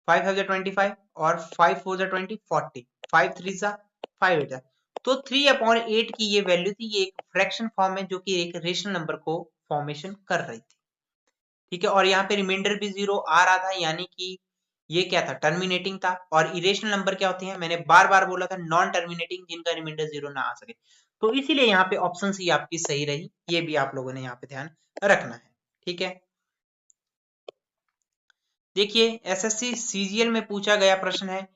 5 5 25 और 5 4 20, 40, 5 3 5 8, तो 3/8 की ये वैल्यू थी, ये एक फ्रैक्शन फॉर्म है जो कि एक रेशनल नंबर को फॉर्मेशन कर रही थी। ठीक है, और यहाँ पे रिमाइंडर भी 0 आ रहा था, यानी कि ये क्या था, टर्मिनेटिंग था। और इरेशनल नंबर क्या होते हैं, मैंने बार बार बोला था, नॉन टर्मिनेटिंग, जिनका रिमाइंडर 0 ना आ सके, तो इसीलिए यहाँ पे ऑप्शन सी आपकी सही रही, ये भी आप लोगों ने यहाँ पे ध्यान रखना है। ठीक है, देखिए एसएससी सीजीएल में पूछा गया प्रश्न है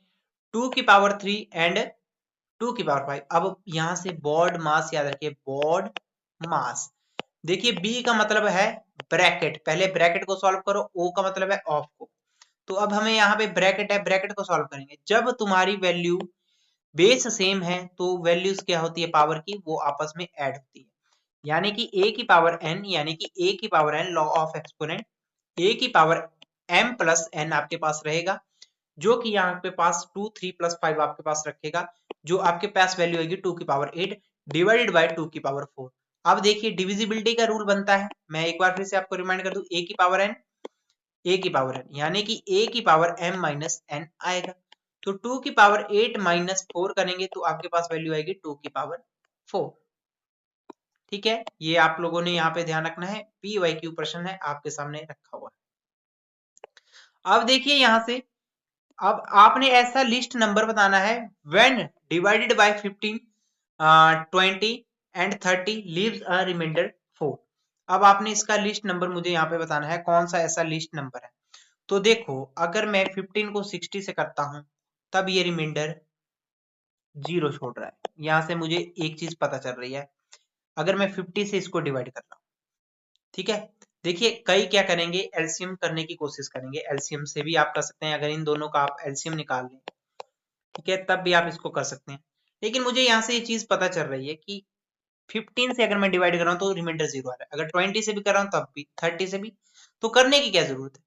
2 की पावर 3 एंड 2 की पावर 5। अब यहां से बोर्ड मास याद रखिए, बोर्ड मास। देखिए बी का मतलब है ब्रैकेट, पहले ब्रैकेट को सॉल्व करो, ओ का मतलब है ऑफ को, तो अब हमें यहाँ पे ब्रैकेट है, ब्रैकेट को सॉल्व करेंगे। जब तुम्हारी वैल्यू बेस सेम है तो वैल्यूज क्या होती है पावर की, वो आपस में ऐड होती है, यानी कि a की पावर n, यानी कि a की power n law of exponent, a की पावर m प्लस n आपके पास रहेगा, जो कि यहाँ पे पास 2 3 प्लस 5 आपके पास रखेगा, जो आपके पास वैल्यू आएगी 2 की पावर 8 डिवाइडेड बाय 2 की पावर 4। अब देखिए डिविजिबिलिटी का रूल बनता है, मैं एक बार फिर से आपको रिमाइंड कर दूं, a की पावर n, a की पावर n, यानी कि a की पावर m माइनस n आएगा, तो 2 की पावर 8 माइनस 4 करेंगे तो आपके पास वैल्यू आएगी 2 की पावर 4। ठीक है, ये आप लोगों ने यहाँ पे ध्यान रखना है, PYQ प्रश्न है आपके सामने रखा हुआ है। अब देखिए यहाँ से, अब आपने ऐसा लिस्ट नंबर बताना है when divided by 15 20 and 30 leaves a remainder 4। अब आपने इसका लिस्ट नंबर मुझे यहाँ पे बताना है, कौन सा ऐसा लिस्ट नंबर है। तो देखो अगर मैं 15 को 60 से करता हूं तब ये रिमाइंडर 0 छोड़ रहा है, यहां से मुझे एक चीज पता चल रही है, अगर मैं 50 से इसको डिवाइड कर रहा हूं, ठीक है, देखिए कई क्या करेंगे, एलसीएम करने की कोशिश करेंगे, एलसीएम से भी आप कर सकते हैं, अगर इन दोनों का आप एलसीएम निकाल लें, ठीक है, तब भी आप इसको कर सकते हैं। लेकिन मुझे यहाँ से ये चीज पता चल रही है कि 15 से अगर मैं डिवाइड कर रहा हूँ तो रिमाइंडर 0 आ रहा है, अगर 20 से भी कर रहा हूँ तब भी, 30 से भी, तो करने की क्या जरूरत है।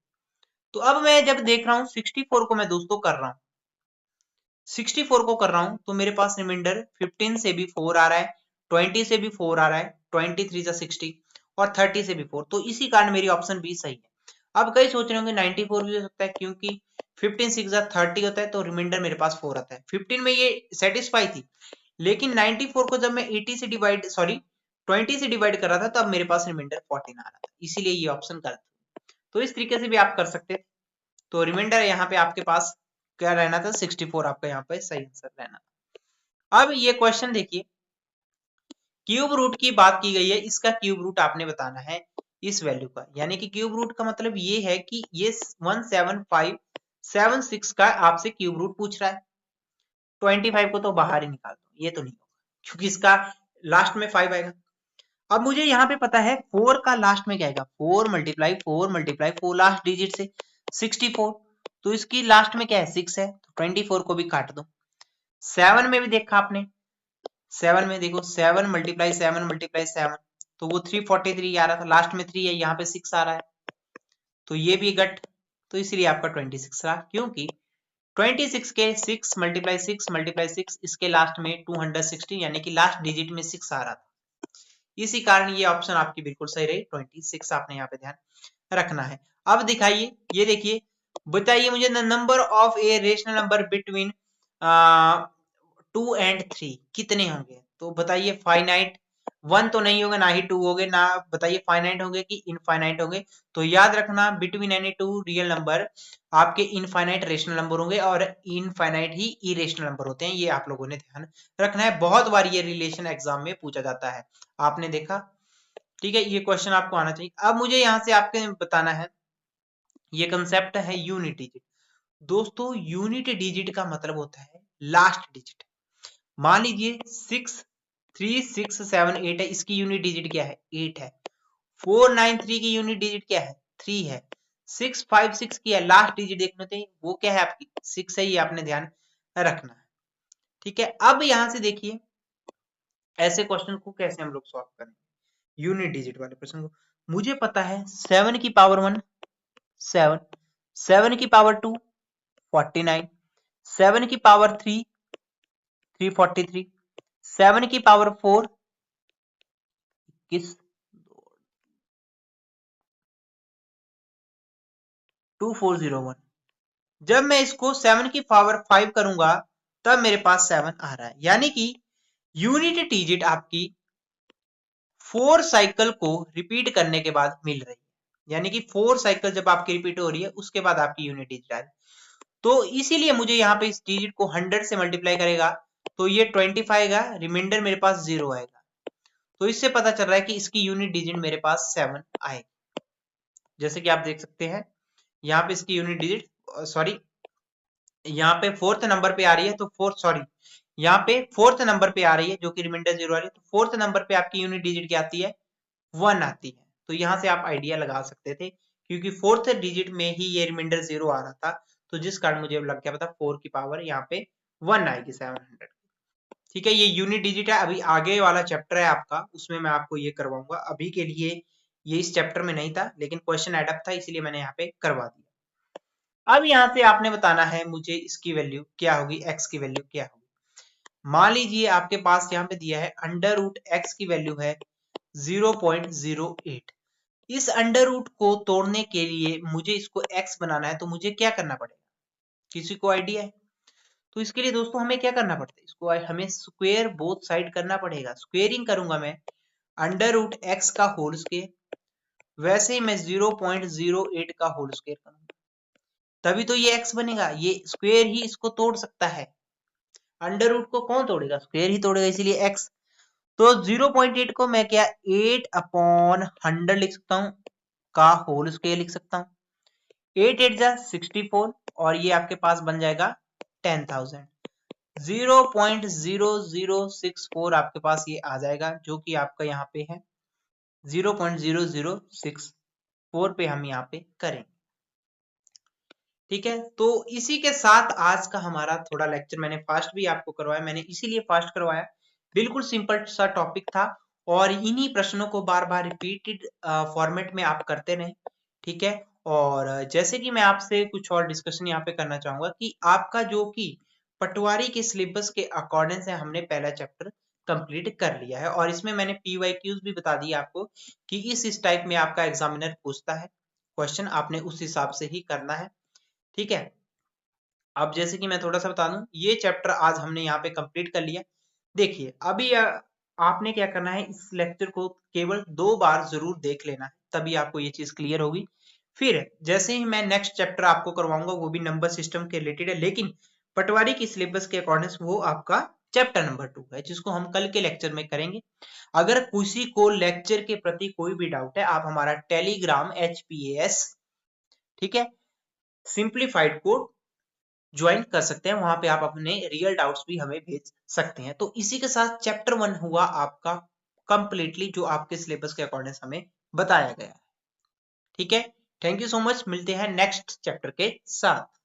तो अब मैं जब देख रहा हूँ 64 को मैं दोस्तों कर रहा हूँ, 64 को कर रहा हूँ, तो मेरे पास रिमाइंडर 15 से भी 4 आ रहा है, 20 से भी 4 आ रहा है, 23 जा 60 और 30 से भी 4, तो इसी कारण मेरी ऑप्शन बी सही है। अब कई सोच रहे होंगे 94 भी हो सकता है, क्योंकि 15 6 जा 30 होता है, तो रिमाइंडर मेरे पास 4 आता है। 15 में ये सेटिस्फाई थी, लेकिन 94 को जब मैं 80 से डिवाइड, सॉरी 20 से डिवाइड कर रहा था, तब मेरे पास रिमाइंडर 14 आ रहा था, इसीलिए ये ऑप्शन गलत। तो इस तरीके से भी आप कर सकते थे। तो रिमाइंडर यहाँ पे आपके पास क्या रहना था, 64 आपका यहाँ पे सही आंसर रहना था। अब ये क्वेश्चन देखिए, क्यूब रूट की बात की गई है, इसका क्यूब रूट आपने बताना है इस वैल्यू का, यानी कि क्यूब रूट का मतलब ये है कि ये 17576 का आपसे क्यूब रूट पूछ रहा है। 25 को तो बाहर ही निकाल दो, ये तो नहीं होगा, क्योंकि इसका लास्ट में 5 आएगा। अब मुझे यहाँ पे पता है 4 का लास्ट में क्या आएगा, 4 मल्टीप्लाई 4 मल्टीप्लाई 4 लास्ट डिजिट से 64, तो इसकी लास्ट में क्या है 6 है, तो 24 को भी काट दो। 7 में भी देखा आपने, 7 में देखो 7 मल्टीप्लाई 7 मल्टीप्लाई 7, तो वो 343 आ रहा था, लास्ट में 3 है, यहाँ पे 6 आ रहा है, तो ये भी गट, तो इसलिए आपका 26 रहा, क्योंकि 26 के 6 मल्टीप्लाई 6 मल्टीप्लाई 6, इसके लास्ट में 260, यानी कि लास्ट डिजिट में 6 आ रहा था, इसी कारण ये ऑप्शन आपकी बिल्कुल सही रही, 26 आपने यहाँ पे ध्यान रखना है। अब दिखाइए, ये देखिए, बताइए मुझे the number of a rational number between 2 and 3 कितने होंगे, तो बताइए फाइनाइट, 1 तो नहीं होगा, ना ही 2 होंगे, ना बताइए फाइनाइट होंगे कि इनफाइनाइट होंगे। तो याद रखना, between any two real number आपके इनफाइनाइट रेशनल नंबर होंगे, और इनफाइनाइट ही इरेशनल नंबर होते हैं, ये आप लोगों ने ध्यान रखना है। बहुत बार ये रिलेशन एग्जाम में पूछा जाता है, आपने देखा, ठीक है, ये क्वेश्चन आपको आना चाहिए। अब मुझे यहाँ से आपके बताना है, ये कंसेप्ट है यूनिट डिजिट। दोस्तों यूनिट डिजिट का मतलब होता है लास्ट डिजिट। मान लीजिए 63678 है, इसकी यूनिट डिजिट क्या है 8 है। 493 की यूनिट डिजिट क्या है 3 है। 656 की है लास्ट डिजिट देखने थे, वो क्या है आपकी 6 है, ये आपने ध्यान रखना है, ठीक है। अब यहां से देखिए ऐसे क्वेश्चन को कैसे हम लोग सॉल्व करेंगे, यूनिट डिजिट वाले प्रश्न को। मुझे पता है 7 की पावर 1 7, 7 की पावर 2 49, 7 की पावर 3 343, 7 की पावर 4 किस 2401। जब मैं इसको 7 की पावर 5 करूंगा, तब मेरे पास 7 आ रहा है, यानी कि यूनिट डिजिट आपकी 4 साइकिल को रिपीट करने के बाद मिल रही है, यानी कि 4 साइकिल जब आपकी रिपीट हो रही है, उसके बाद आपकी यूनिट डिजिट आ रही है। तो इसीलिए मुझे यहाँ पे इस डिजिट को 100 से मल्टीप्लाई करेगा, तो ये 25 आएगा, रिमाइंडर मेरे पास 0 आएगा, तो इससे पता चल रहा है कि इसकी यूनिट डिजिट मेरे पास 7 आएगी। जैसे कि आप देख सकते हैं यहाँ पे इसकी यूनिट डिजिट, सॉरी यहाँ पे 4th नंबर पे आ रही है, तो 4th, सॉरी यहाँ पे 4th नंबर पे आ रही है, जो कि रिमाइंडर 0 आ रही है, तो 4th नंबर पे आपकी यूनिट डिजिट क्या आती है 1 आती है। तो यहाँ से आप आइडिया लगा सकते थे, क्योंकि 4th डिजिट में ही ये रिमाइंडर 0 आ रहा था, तो जिस कारण मुझे लग गया पता 4 की पावर यहाँ पे 1 आएगी 700, ठीक है। ये यूनिट डिजिट है, अभी आगे वाला चैप्टर है आपका, उसमें मैं आपको ये करवाऊंगा, अभी के लिए ये इस चैप्टर में नहीं था, लेकिन क्वेश्चन एडअप था, इसलिए मैंने यहाँ पे करवा दिया। अब यहाँ से आपने बताना है मुझे इसकी वैल्यू क्या होगी, x की वैल्यू क्या होगी। मान लीजिए आपके पास यहाँ पे दिया है अंडर रूट x की वैल्यू है 0.08। इस अंडर रूट को तोड़ने के लिए मुझे इसको x बनाना है, तो मुझे क्या करना पड़ेगा, किसी को आइडिया है। तो इसके लिए दोस्तों हमें क्या करना पड़ता है, इसको हमें स्क्वायर बोथ साइड करना पड़ेगा। स्क्वेयरिंग करूंगा मैं अंडर रूट x का होल स्क्वायर, वैसे ही मैं 0.08 का होल स्क्वायर करूंगा, तभी तो ये x बनेगा। ये स्क्वायर ही इसको तोड़ सकता है, अंडर रूट को कौन तोड़ेगा, स्क्वायर ही तोड़ेगा, इसीलिए x। तो 0.8 को मैं क्या 8/100 लिख सकता हूं, का होल स्क्वायर लिख सकता हूं। 8 8 जा 64, और ये आपके पास बन जाएगा 10,000। 0.0064 आपके पास ये आ जाएगा, जो कि आपका यहाँ पे है 0.006 4 पे हम यहाँ पे करेंगे। ठीक है, तो इसी के साथ आज का हमारा थोड़ा लेक्चर मैंने फास्ट भी आपको करवाया, मैंने इसीलिए फास्ट करवाया, बिल्कुल सिंपल सा टॉपिक था और इन्हीं प्रश्नों को बार बार रिपीटेड फॉर्मेट में आप करते रहें। ठीक है, और जैसे कि मैं आपसे कुछ और डिस्कशन यहाँ पे करना चाहूंगा कि आपका जो कि पटवारी के सिलेबस के अकॉर्डिंग से हमने पहला चैप्टर कंप्लीट कर लिया है और इसमें मैंने PYQs भी बता दिए आपको कि इस टाइप में आपका एग्जामिनर पूछता है क्वेश्चन, आपने उस हिसाब से ही करना है। ठीक है, अब जैसे कि मैं थोड़ा सा बता दूं, ये चैप्टर आज हमने यहाँ पे कंप्लीट कर लिया। देखिए अभी आपने क्या करना है, इस लेक्चर को केवल 2 बार जरूर देख लेना है, तभी आपको ये चीज क्लियर होगी। फिर जैसे ही मैं नेक्स्ट चैप्टर आपको करवाऊंगा वो भी नंबर सिस्टम के रिलेटेड है, लेकिन पटवारी की सिलेबस के अकॉर्डिंग वो आपका चैप्टर नंबर 2 है, जिसको हम कल के लेक्चर में करेंगे। अगर किसी को लेक्चर के प्रति कोई भी डाउट है, आप हमारा टेलीग्राम HPAS, ठीक है, सिंप्लीफाइड कोड ज्वाइन कर सकते हैं, वहां पे आप अपने रियल डाउट्स भी हमें भेज सकते हैं। तो इसी के साथ चैप्टर 1 हुआ आपका कंप्लीटली, जो आपके सिलेबस के अकॉर्डिंग हमें बताया गया है। ठीक है, थैंक यू सो मच, मिलते हैं नेक्स्ट चैप्टर के साथ।